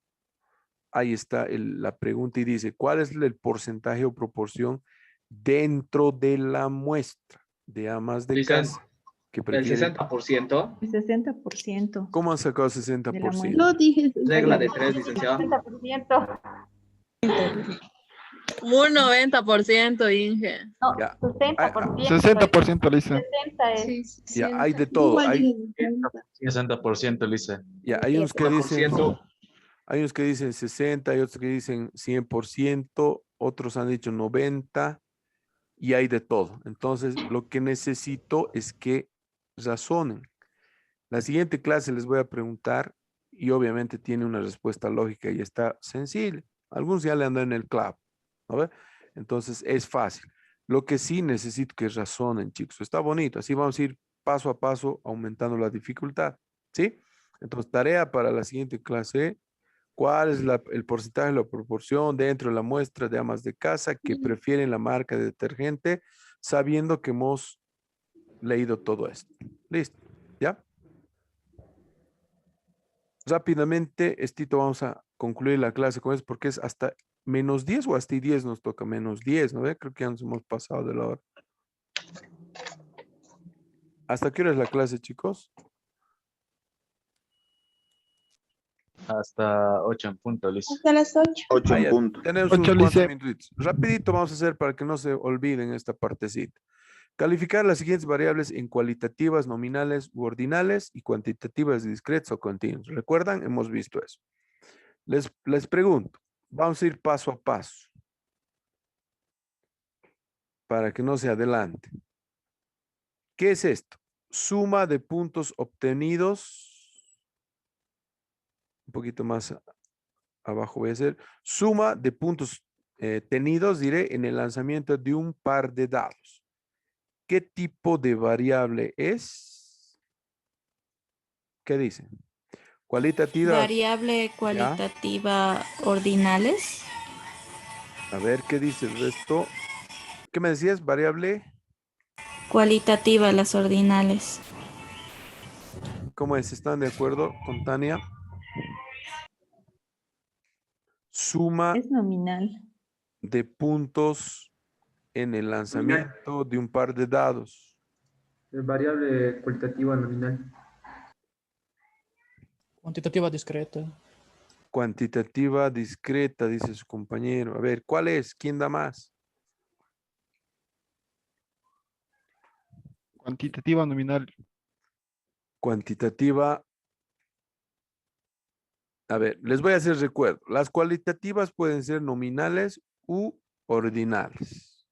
[SPEAKER 1] ahí está la pregunta y dice, ¿cuál es el porcentaje o proporción dentro de la muestra de amas de casa que
[SPEAKER 12] El
[SPEAKER 1] prefieren?
[SPEAKER 12] 60%.
[SPEAKER 7] El 60%.
[SPEAKER 1] ¿Cómo han sacado 60%?
[SPEAKER 9] No dije.
[SPEAKER 12] Regla de 3, licenciado.
[SPEAKER 7] 60%.
[SPEAKER 9] Un 90%, Inge.
[SPEAKER 7] No,
[SPEAKER 1] Ya.
[SPEAKER 7] 60%.
[SPEAKER 2] 60%, Lisa.
[SPEAKER 7] 60 es.
[SPEAKER 1] Ya, hay de todo. Hay,
[SPEAKER 11] 60%, Lice.
[SPEAKER 1] ya, hay unos que dicen,
[SPEAKER 12] 100%.
[SPEAKER 1] hay unos que dicen 60, hay otros que dicen 100%, otros han dicho 90, y hay de todo. Entonces, lo que necesito es que razonen. La siguiente clase les voy a preguntar y obviamente tiene una respuesta lógica y está sencilla. Algunos ya le andan en el clavo, ¿no ve? Entonces, es fácil. Lo que sí necesito que razonen, chicos. Está bonito. Así vamos a ir paso a paso aumentando la dificultad, ¿sí? Entonces, tarea para la siguiente clase. ¿Cuál es el porcentaje, la proporción dentro de la muestra de amas de casa que prefieren la marca de detergente, sabiendo que hemos leído todo esto? Listo, ¿ya? Rápidamente, Estito, vamos a concluir la clase con eso porque es hasta -10 o hasta 10 nos toca -10, ¿no ve? Creo que ya nos hemos pasado de la hora. ¿Hasta qué hora es la clase, chicos?
[SPEAKER 11] Hasta 8 en punto, listo.
[SPEAKER 3] Hasta las 8.
[SPEAKER 6] 8
[SPEAKER 1] Ah,
[SPEAKER 6] en
[SPEAKER 1] ya,
[SPEAKER 6] punto.
[SPEAKER 1] tenemos
[SPEAKER 2] 8,
[SPEAKER 1] unos cuantos
[SPEAKER 2] Lice.
[SPEAKER 1] minutitos. Rapidito vamos a hacer para que no se olviden esta partecita. Calificar las siguientes variables en cualitativas, nominales u ordinales y cuantitativas discretas o continuas. ¿Recuerdan? Hemos visto eso. Les pregunto, vamos a ir paso a paso para que no se adelante. ¿Qué es esto? Suma de puntos obtenidos. Un poquito más abajo voy a hacer. Suma de puntos tenidos, diré, en el lanzamiento de un par de dados. ¿Qué tipo de variable es? ¿Qué dicen? Cualitativa.
[SPEAKER 8] Variable cualitativa ordinales.
[SPEAKER 1] A ver, ¿qué dice el resto? ¿Qué me decías? Variable.
[SPEAKER 8] Cualitativa, las ordinales.
[SPEAKER 1] ¿Cómo es? ¿Están de acuerdo con Tania? Suma
[SPEAKER 7] Es nominal.
[SPEAKER 1] de puntos en el lanzamiento de un par de dados.
[SPEAKER 5] Variable cualitativa nominal.
[SPEAKER 14] Cuantitativa discreta.
[SPEAKER 1] Cuantitativa discreta, dice su compañero. A ver, ¿cuál es? ¿Quién da más?
[SPEAKER 2] Cuantitativa nominal.
[SPEAKER 1] Cuantitativa. A ver, les voy a hacer recuerdo. Las cualitativas pueden ser nominales u ordinales.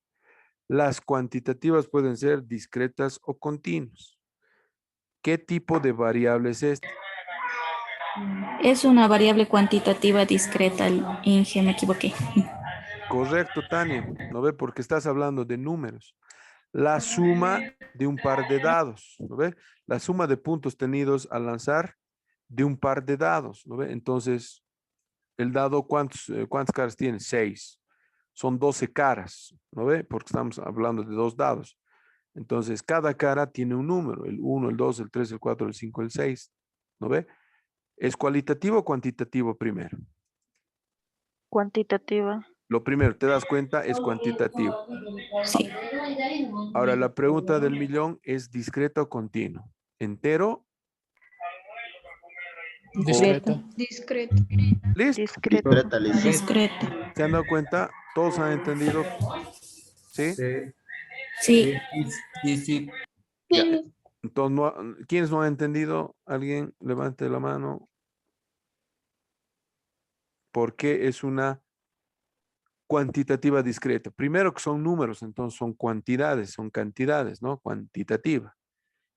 [SPEAKER 1] Las cuantitativas pueden ser discretas o continuas. ¿Qué tipo de variable es esta?
[SPEAKER 8] Es una variable cuantitativa discreta, Inge, me equivoqué.
[SPEAKER 1] Correcto, Tania. ¿No ve? Porque estás hablando de números. La suma de un par de dados. ¿No ve? La suma de puntos tenidos al lanzar de un par de dados. ¿No ve? Entonces, el dado, ¿cuántas caras tiene? 6. Son 12 caras. ¿No ve? Porque estamos hablando de 2 dados. Entonces, cada cara tiene un número. El 1, el 2, el 3, el 4, el 5, el 6. ¿No ve? ¿Es cualitativo o cuantitativo primero?
[SPEAKER 13] Cuantitativa.
[SPEAKER 1] Lo primero, ¿te das cuenta? Es cuantitativo.
[SPEAKER 8] Sí.
[SPEAKER 1] Ahora, la pregunta del millón es discreto o continuo. ¿Entero?
[SPEAKER 14] Discreta.
[SPEAKER 3] Discreto.
[SPEAKER 1] ¿Listo?
[SPEAKER 6] Discreta, Lice.
[SPEAKER 8] Discreta.
[SPEAKER 1] ¿Se han dado cuenta? ¿Todos han entendido? ¿Sí?
[SPEAKER 8] Sí.
[SPEAKER 5] Sí.
[SPEAKER 1] Ya. Entonces, ¿quiénes no han entendido? ¿Alguien levante la mano? ¿Por qué es una cuantitativa discreta? Primero que son números, entonces son cuantidades, son cantidades, ¿no? Cuantitativa.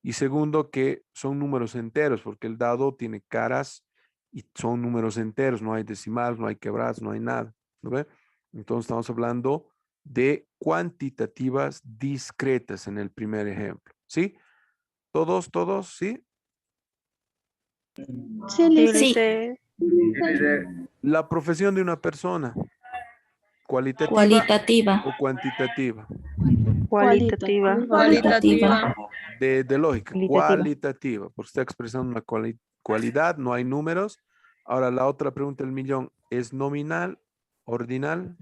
[SPEAKER 1] Y segundo que son números enteros, porque el dado tiene caras y son números enteros, no hay decimales, no hay quebradas, no hay nada, ¿no ve? Entonces estamos hablando de cuantitativas discretas en el primer ejemplo, ¿sí? ¿Todos, ¿sí?
[SPEAKER 3] Sí, Lice.
[SPEAKER 13] Lice.
[SPEAKER 1] La profesión de una persona, ¿cualitativa
[SPEAKER 8] Cualitativa.
[SPEAKER 1] o cuantitativa?
[SPEAKER 13] Cualitativa.
[SPEAKER 9] Cualitativa.
[SPEAKER 1] De lógica,
[SPEAKER 7] Cualitativa.
[SPEAKER 1] cualitativa, porque está expresando una cualidad, no hay números. Ahora la otra pregunta del millón, ¿es nominal, ordinal?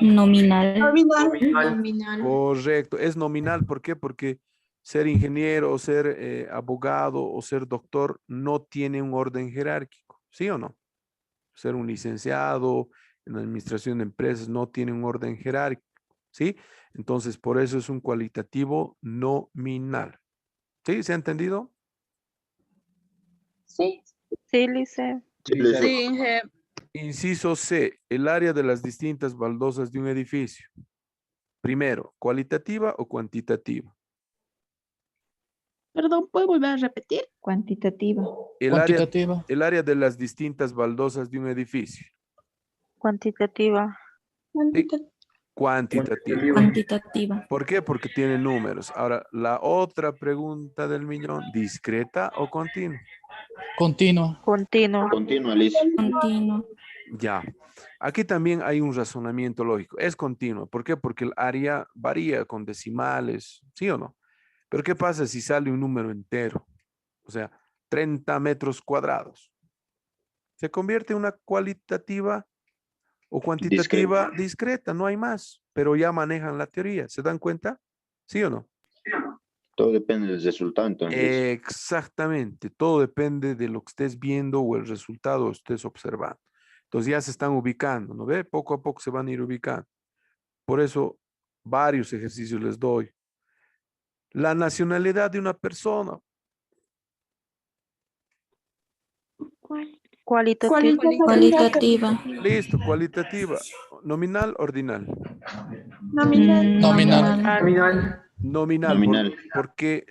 [SPEAKER 8] Nominal.
[SPEAKER 3] Nominal.
[SPEAKER 1] Correcto, es nominal, ¿por qué? Porque ser ingeniero o ser abogado o ser doctor no tiene un orden jerárquico, ¿sí o no? Ser un licenciado en administración de empresas no tiene un orden jerárquico, ¿sí? Entonces, por eso es un cualitativo nominal. ¿Sí? ¿Se ha entendido?
[SPEAKER 3] Sí.
[SPEAKER 13] Sí, Lice.
[SPEAKER 6] Sí, Lice.
[SPEAKER 9] Sí, Inge.
[SPEAKER 1] Inciso C, el área de las distintas baldosas de un edificio. Primero, ¿cualitativa o cuantitativa?
[SPEAKER 3] Perdón, ¿puede volver a repetir?
[SPEAKER 7] Cuantitativa.
[SPEAKER 14] Cuantitativa.
[SPEAKER 1] El área de las distintas baldosas de un edificio.
[SPEAKER 13] Cuantitativa.
[SPEAKER 1] Cuantitativa.
[SPEAKER 8] Cuantitativa.
[SPEAKER 1] ¿Por qué? Porque tiene números. Ahora, la otra pregunta del millón, ¿discreta o continua?
[SPEAKER 14] Continua.
[SPEAKER 13] Continua.
[SPEAKER 6] Continua, Alicia.
[SPEAKER 8] Continua.
[SPEAKER 1] Ya. Aquí también hay un razonamiento lógico. Es continua. ¿Por qué? Porque el área varía con decimales, ¿sí o no? Pero ¿qué pasa si sale un número entero? O sea, 30 metros cuadrados. Se convierte en una cualitativa o cuantitativa discreta, no hay más, pero ya manejan la teoría. ¿Se dan cuenta? ¿Sí o no?
[SPEAKER 6] Todo depende del resultado, entonces.
[SPEAKER 1] Exactamente, todo depende de lo que estés viendo o el resultado estés observando. Entonces ya se están ubicando, ¿no ve? Poco a poco se van a ir ubicando. Por eso varios ejercicios les doy. La nacionalidad de una persona.
[SPEAKER 8] Cualitativa.
[SPEAKER 1] Listo, cualitativa. Nominal, ordinal.
[SPEAKER 3] Nominal.
[SPEAKER 5] Nominal.
[SPEAKER 1] Nominal. Porque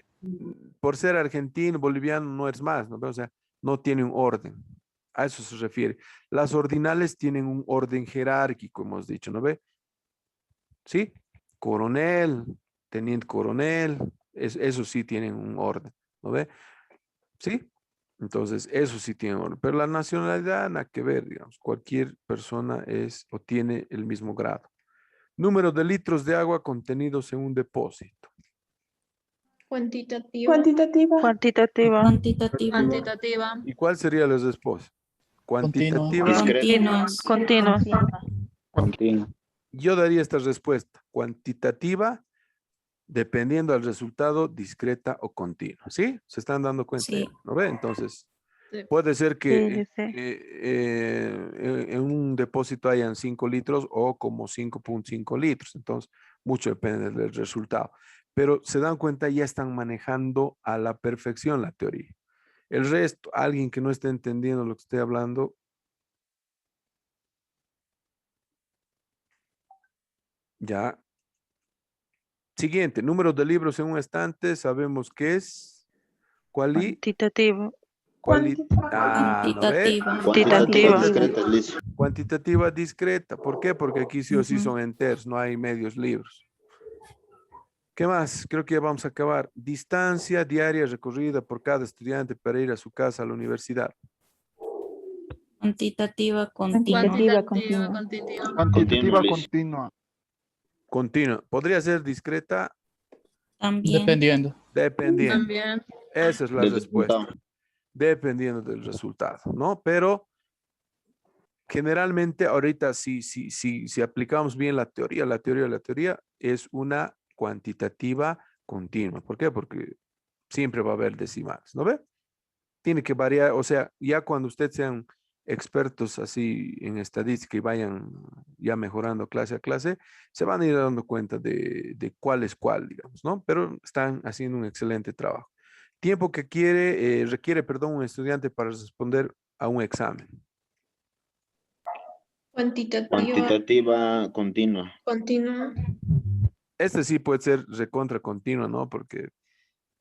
[SPEAKER 1] por ser argentino, boliviano, no es más, ¿no? O sea, no tiene un orden. A eso se refiere. Las ordinales tienen un orden jerárquico, hemos dicho, ¿no ve? ¿Sí? Coronel, teniente coronel, eso sí tienen un orden, ¿no ve? ¿Sí? Entonces, eso sí tiene orden. Pero la nacionalidad, nada que ver, digamos. Cualquier persona es o tiene el mismo grado. Número de litros de agua contenidos en un depósito.
[SPEAKER 3] Cuantitativa. Cuantitativa.
[SPEAKER 13] Cuantitativa.
[SPEAKER 8] Cuantitativa.
[SPEAKER 9] Cuantitativa.
[SPEAKER 1] ¿Y cuál sería la respuesta? Cuantitativa.
[SPEAKER 8] Continuos.
[SPEAKER 13] Continua.
[SPEAKER 6] Continua.
[SPEAKER 1] Yo daría esta respuesta. Cuantitativa, dependiendo del resultado, discreta o continua. ¿Sí? ¿Se están dando cuenta?
[SPEAKER 8] Sí.
[SPEAKER 1] ¿No ve? Entonces,
[SPEAKER 9] Sí.
[SPEAKER 1] puede ser que
[SPEAKER 13] Sí.
[SPEAKER 1] en un depósito hayan 5 litros o como 5.5 litros. Entonces, mucho depende del resultado. Pero se dan cuenta, ya están manejando a la perfección la teoría. El resto, alguien que no esté entendiendo lo que estoy hablando, ya. Siguiente, números de libros en un estante, sabemos que es
[SPEAKER 13] Cuantitativa.
[SPEAKER 1] ¿no ve?
[SPEAKER 8] Cuantitativa.
[SPEAKER 6] Cuantitativa discreta, Alicia.
[SPEAKER 1] Cuantitativa discreta. ¿Por qué? Porque aquí sí o sí son enteros, no hay medios libros. ¿Qué más? Creo que ya vamos a acabar. Distancia diaria recorrida por cada estudiante para ir a su casa a la universidad.
[SPEAKER 8] Cuantitativa. Continua.
[SPEAKER 9] Cuantitativa. Continua.
[SPEAKER 2] Cuantitativa
[SPEAKER 6] Alicia.
[SPEAKER 2] continua.
[SPEAKER 1] Continua. ¿Podría ser discreta?
[SPEAKER 8] También.
[SPEAKER 14] Dependiendo.
[SPEAKER 1] Dependiendo.
[SPEAKER 9] También.
[SPEAKER 1] Esa es la
[SPEAKER 6] Del
[SPEAKER 1] respuesta.
[SPEAKER 6] resultado.
[SPEAKER 1] Dependiendo del resultado, ¿no? Pero generalmente ahorita si aplicamos bien la teoría es una cuantitativa continua. ¿Por qué? Porque siempre va a haber decimales, ¿no ve? Tiene que variar, o sea, ya cuando ustedes sean expertos así en estadística y vayan ya mejorando clase a clase, se van a ir dando cuenta de cuál es cuál, digamos, ¿no? Pero están haciendo un excelente trabajo. Tiempo que requiere, un estudiante para responder a un examen.
[SPEAKER 6] Cuantitativa continua.
[SPEAKER 3] Continua.
[SPEAKER 1] Este sí puede ser recontra continua, ¿no? Porque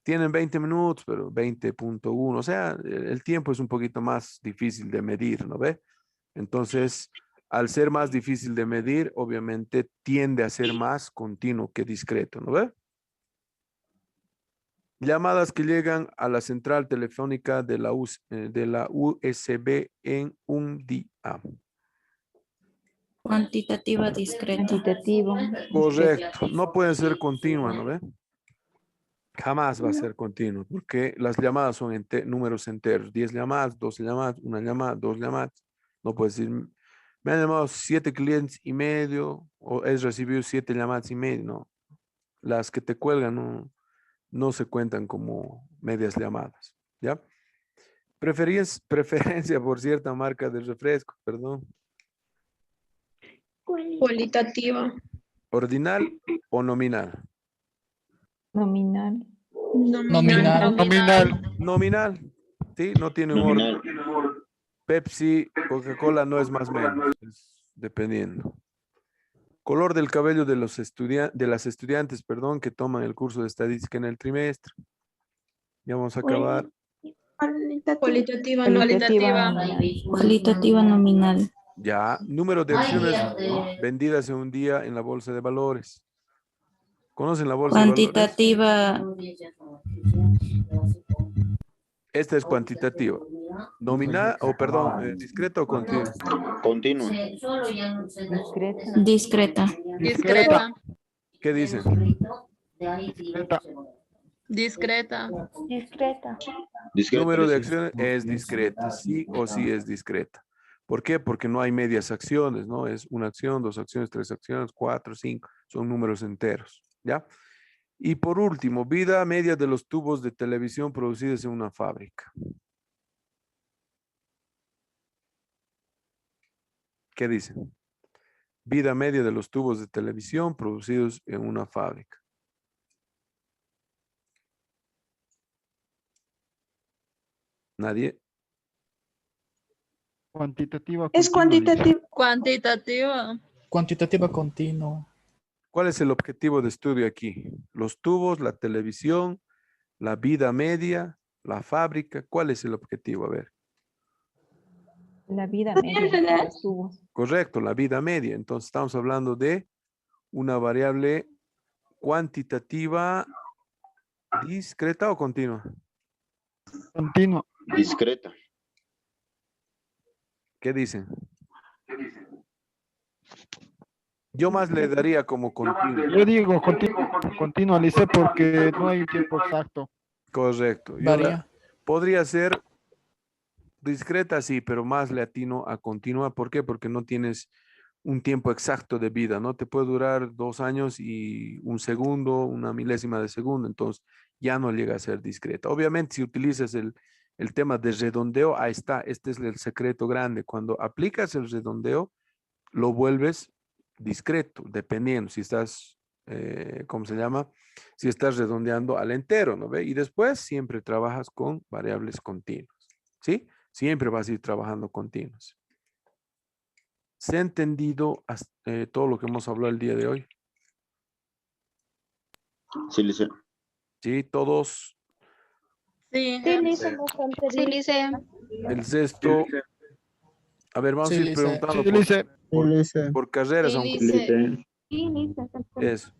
[SPEAKER 1] tienen 20 minutos, pero 20.1. O sea, el tiempo es un poquito más difícil de medir, ¿no ve? Entonces, al ser más difícil de medir, obviamente tiende a ser más continuo que discreto, ¿no ve? Llamadas que llegan a la central telefónica de la USB en un día.
[SPEAKER 8] Cuantitativa discreta.
[SPEAKER 7] Cuantitativa.
[SPEAKER 1] Correcto. No pueden ser continuas, ¿no ve? Jamás va a ser continuo, porque las llamadas son números enteros. 10 llamadas, 12 llamadas, 1 llamada, 2 llamadas. No puedes decir, me han llamado 7 clientes y medio, o he recibido 7 llamadas y medio. No. Las que te cuelgan no se cuentan como medias llamadas, ¿ya? Preferencia por cierta marca de refresco, perdón.
[SPEAKER 3] Cualitativa.
[SPEAKER 1] ¿Ordinal o nominal?
[SPEAKER 7] Nominal.
[SPEAKER 14] Nominal.
[SPEAKER 2] Nominal.
[SPEAKER 1] Nominal, sí, no tiene un orden. Pepsi, Coca-Cola no es más o menos, es dependiendo. Color del cabello de los de las estudiantes, perdón, que toman el curso de estadística en el trimestre. Ya vamos a acabar.
[SPEAKER 9] Cualitativa,
[SPEAKER 7] Cualitativa.
[SPEAKER 8] Cualitativa nominal.
[SPEAKER 1] Ya, número de acciones vendidas en un día en la bolsa de valores. ¿Conocen la bolsa de valores?
[SPEAKER 8] Cuantitativa.
[SPEAKER 1] Esta es cuantitativa. Nominal, o perdón, discreta o continua.
[SPEAKER 6] Continua.
[SPEAKER 8] Discreta.
[SPEAKER 9] discreta,
[SPEAKER 1] ¿Qué dicen?
[SPEAKER 9] discreta,
[SPEAKER 13] Discreta.
[SPEAKER 6] Discreta,
[SPEAKER 1] Número de
[SPEAKER 6] licenciado.
[SPEAKER 1] acciones es discreta, sí o sí es discreta. ¿Por qué? Porque no hay medias acciones, ¿no? Es una acción, dos acciones, tres acciones, cuatro, cinco, son números enteros, ¿ya? Y por último, vida media de los tubos de televisión producidos en una fábrica. ¿Qué dicen? Vida media de los tubos de televisión producidos en una fábrica. ¿Nadie?
[SPEAKER 2] Cuantitativa.
[SPEAKER 3] Es
[SPEAKER 2] continua,
[SPEAKER 3] cuantitativo.
[SPEAKER 9] cuantitativa,
[SPEAKER 14] Cuantitativa continua.
[SPEAKER 1] ¿Cuál es el objetivo de estudio aquí? Los tubos, la televisión, la vida media, la fábrica. ¿Cuál es el objetivo? A ver.
[SPEAKER 7] La vida media de los tubos.
[SPEAKER 1] Correcto, la vida media. Entonces estamos hablando de una variable cuantitativa discreta o continua.
[SPEAKER 2] Continua.
[SPEAKER 6] Discreta.
[SPEAKER 1] ¿Qué dicen? Yo más le daría como continua.
[SPEAKER 2] Yo digo continua, Lice, porque no hay un tiempo exacto.
[SPEAKER 1] Correcto.
[SPEAKER 14] Varía.
[SPEAKER 1] Podría ser discreta, sí, pero más le atino a continua. ¿Por qué? Porque no tienes un tiempo exacto de vida, ¿no? Te puede durar 2 años y un segundo, una milésima de segundo, entonces ya no llega a ser discreta. Obviamente, si utilizas el tema de redondeo, ahí está, este es el secreto grande. Cuando aplicas el redondeo, lo vuelves discreto, dependiendo si estás, ¿cómo se llama? Si estás redondeando al entero, ¿no ve? Y después siempre trabajas con variables continuas, ¿sí? Siempre vas a ir trabajando continuas. ¿Se ha entendido todo lo que hemos hablado el día de hoy?
[SPEAKER 6] Sí, Lice.
[SPEAKER 1] Sí, todos.
[SPEAKER 9] sí,
[SPEAKER 13] Sí, Lice, bastante
[SPEAKER 9] sí,
[SPEAKER 13] bien.
[SPEAKER 9] Lice,
[SPEAKER 1] El sexto. A ver, vamos
[SPEAKER 14] Sí,
[SPEAKER 1] a ir
[SPEAKER 14] Lice.
[SPEAKER 1] preguntando
[SPEAKER 2] Sí, Lice.
[SPEAKER 1] por carreras,
[SPEAKER 9] sí,
[SPEAKER 1] aunque
[SPEAKER 9] Lice,
[SPEAKER 13] Sí, Lice, perfecto.
[SPEAKER 1] eso.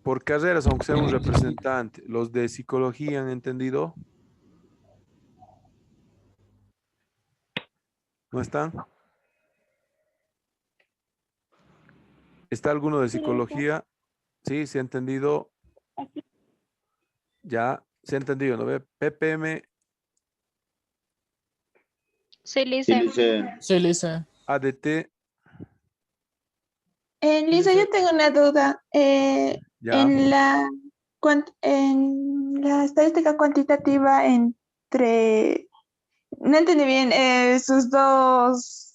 [SPEAKER 1] Por carreras, aunque sea un representante. ¿Los de psicología han entendido? ¿No están? ¿Está alguno de psicología? Sí, se ha entendido. Ya, se ha entendido, ¿no ve? PPM,
[SPEAKER 9] sí,
[SPEAKER 6] Sí,
[SPEAKER 9] Lice,
[SPEAKER 6] Lice.
[SPEAKER 14] Sí, Lice.
[SPEAKER 1] ADT,
[SPEAKER 3] Lisa, yo tengo una duda.
[SPEAKER 1] ya.
[SPEAKER 3] En la estadística cuantitativa entre... No entendí bien
[SPEAKER 1] La
[SPEAKER 3] sus dos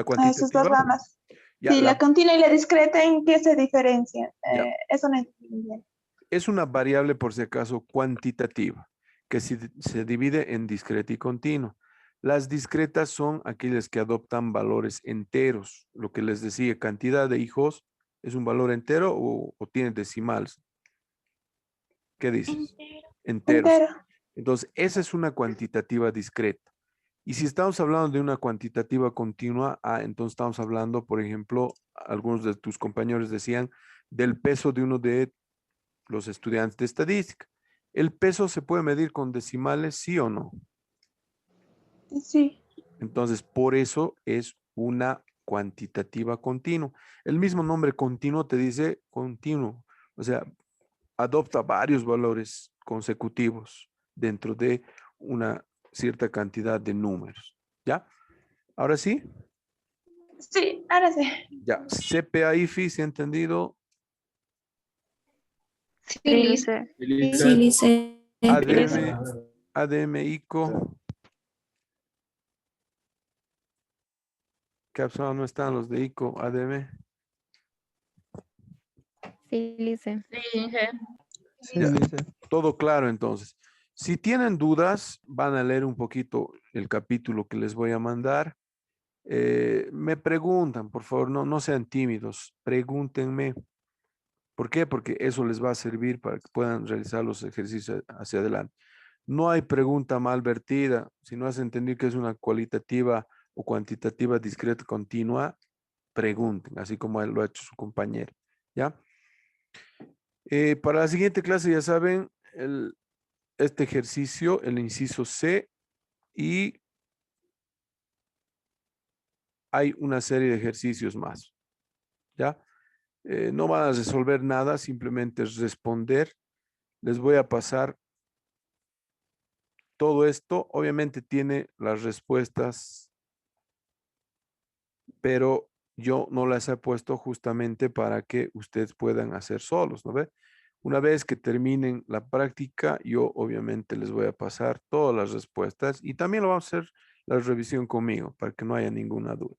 [SPEAKER 1] cuantitativa,
[SPEAKER 3] ramas.
[SPEAKER 1] ya,
[SPEAKER 3] Sí, la continua y la discreta, ¿en qué se diferencian?
[SPEAKER 1] ya.
[SPEAKER 3] Eso no entendí bien.
[SPEAKER 1] Es una variable, por si acaso, cuantitativa, que se divide en discreta y continua. Las discretas son aquellas que adoptan valores enteros. Lo que les decía, cantidad de hijos, ¿es un valor entero o tiene decimales? ¿Qué dices? Enteros.
[SPEAKER 3] Entero.
[SPEAKER 1] Entonces, esa es una cuantitativa discreta. Y si estamos hablando de una cuantitativa continua, entonces estamos hablando, por ejemplo, algunos de tus compañeros decían, del peso de uno de los estudiantes de estadística. ¿El peso se puede medir con decimales, sí o no?
[SPEAKER 3] Sí.
[SPEAKER 1] Entonces, por eso es una cuantitativa continua. El mismo nombre continuo te dice continuo, o sea, adopta varios valores consecutivos dentro de una cierta cantidad de números. ¿Ya? ¿Ahora sí?
[SPEAKER 3] Sí, ahora sí.
[SPEAKER 1] Ya. CPA-IFI, ¿se ha entendido?
[SPEAKER 9] sí, Lice,
[SPEAKER 8] Sí, Lice.
[SPEAKER 1] ADM-ICO. ¿Qué opción no están los de ICO, ADM?
[SPEAKER 9] sí, Lice, sí, Inge,
[SPEAKER 1] Ya, todo claro entonces. Si tienen dudas, van a leer un poquito el capítulo que les voy a mandar. Me preguntan, por favor, no sean tímidos, pregúntenme. ¿Por qué? Porque eso les va a servir para que puedan realizar los ejercicios hacia adelante. No hay pregunta mal vertida. Si no has entendido que es una cualitativa o cuantitativa discreta continua, pregunten, así como lo ha hecho su compañero. ¿Ya? Para la siguiente clase, ya saben, este ejercicio, el inciso C, y hay una serie de ejercicios más. ¿Ya? No van a resolver nada, simplemente es responder. Les voy a pasar todo esto. Obviamente tiene las respuestas, pero yo no las he puesto justamente para que ustedes puedan hacer solos, ¿no ve? Una vez que terminen la práctica, yo obviamente les voy a pasar todas las respuestas y también lo vamos a hacer la revisión conmigo para que no haya ninguna duda.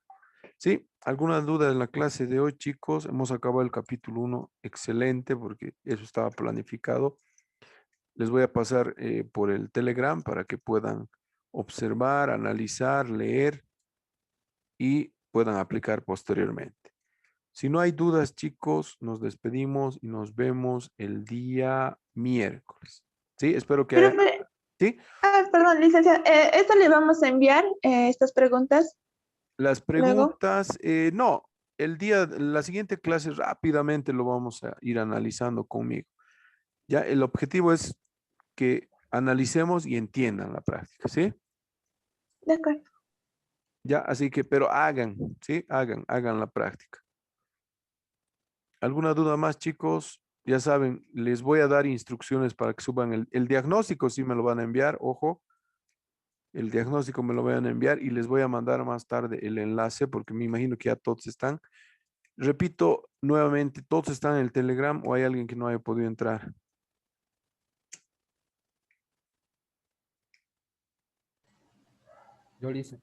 [SPEAKER 1] ¿Sí? ¿Alguna duda en la clase de hoy, chicos? Hemos acabado el capítulo 1. Excelente, porque eso estaba planificado. Les voy a pasar por el Telegram para que puedan observar, analizar, leer y puedan aplicar posteriormente. Si no hay dudas, chicos, nos despedimos y nos vemos el día miércoles. ¿Sí? Espero que... ¿Sí?
[SPEAKER 3] Perdón, licenciado. ¿Esto le vamos a enviar, estas preguntas?
[SPEAKER 1] Las preguntas, no, la siguiente clase rápidamente lo vamos a ir analizando conmigo. Ya, el objetivo es que analicemos y entiendan la práctica, ¿sí?
[SPEAKER 3] De acuerdo.
[SPEAKER 1] Ya, así que, pero hagan, ¿sí? Hagan la práctica. ¿Alguna duda más, chicos? Ya saben, les voy a dar instrucciones para que suban el diagnóstico, sí me lo van a enviar, ojo. El diagnóstico me lo van a enviar y les voy a mandar más tarde el enlace porque me imagino que ya todos están. Repito nuevamente, ¿todos están en el Telegram o hay alguien que no haya podido entrar?
[SPEAKER 16] Yo lo hice.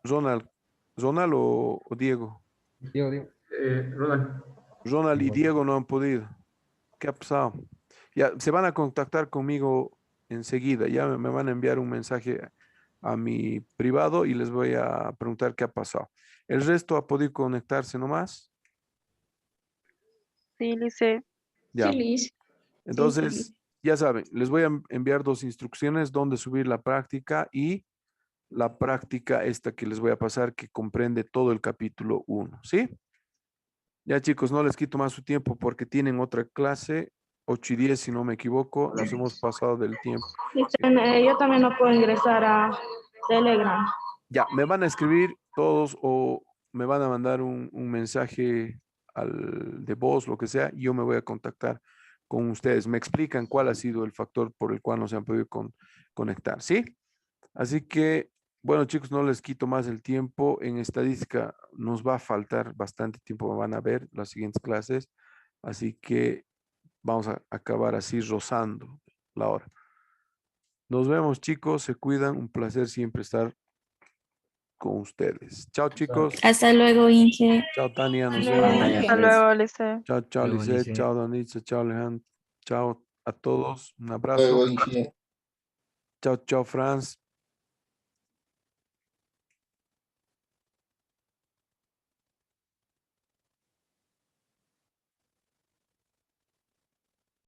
[SPEAKER 1] Ronald o Diego.
[SPEAKER 16] Diego.
[SPEAKER 5] Ronald.
[SPEAKER 1] Ronald y Diego no han podido. ¿Qué ha pasado? Ya se van a contactar conmigo enseguida. Ya me van a enviar un mensaje a mi privado y les voy a preguntar qué ha pasado. ¿El resto ha podido conectarse nomás?
[SPEAKER 9] Sí, Lice.
[SPEAKER 1] Ya.
[SPEAKER 9] Sí, Lice.
[SPEAKER 1] Entonces, ya saben, les voy a enviar 2 instrucciones donde subir la práctica y la práctica esta que les voy a pasar que comprende todo el capítulo 1, ¿sí? Ya chicos, no les quito más su tiempo porque tienen otra clase, 8:10 si no me equivoco, nos hemos pasado del tiempo.
[SPEAKER 9] Yo también no puedo ingresar a Telegram.
[SPEAKER 1] Ya, me van a escribir todos o me van a mandar un mensaje de voz, lo que sea, y yo me voy a contactar con ustedes. Me explican cuál ha sido el factor por el cual no se han podido conectar, ¿sí? Así que, bueno, chicos, no les quito más el tiempo. En estadística nos va a faltar bastante tiempo, van a ver las siguientes clases. Así que vamos a acabar así rozando la hora. Nos vemos, chicos. Se cuidan. Un placer siempre estar con ustedes. Chao, chicos.
[SPEAKER 8] Hasta luego, Inge.
[SPEAKER 1] Chao, Tania. Nos vemos.
[SPEAKER 9] Hasta luego, Lice.
[SPEAKER 1] Chao,
[SPEAKER 16] Luego,
[SPEAKER 1] Lisette.
[SPEAKER 16] Lice.
[SPEAKER 1] Chao, Danitza. Chao, Alejandro. Chao a todos. Un abrazo. Chao, Franz.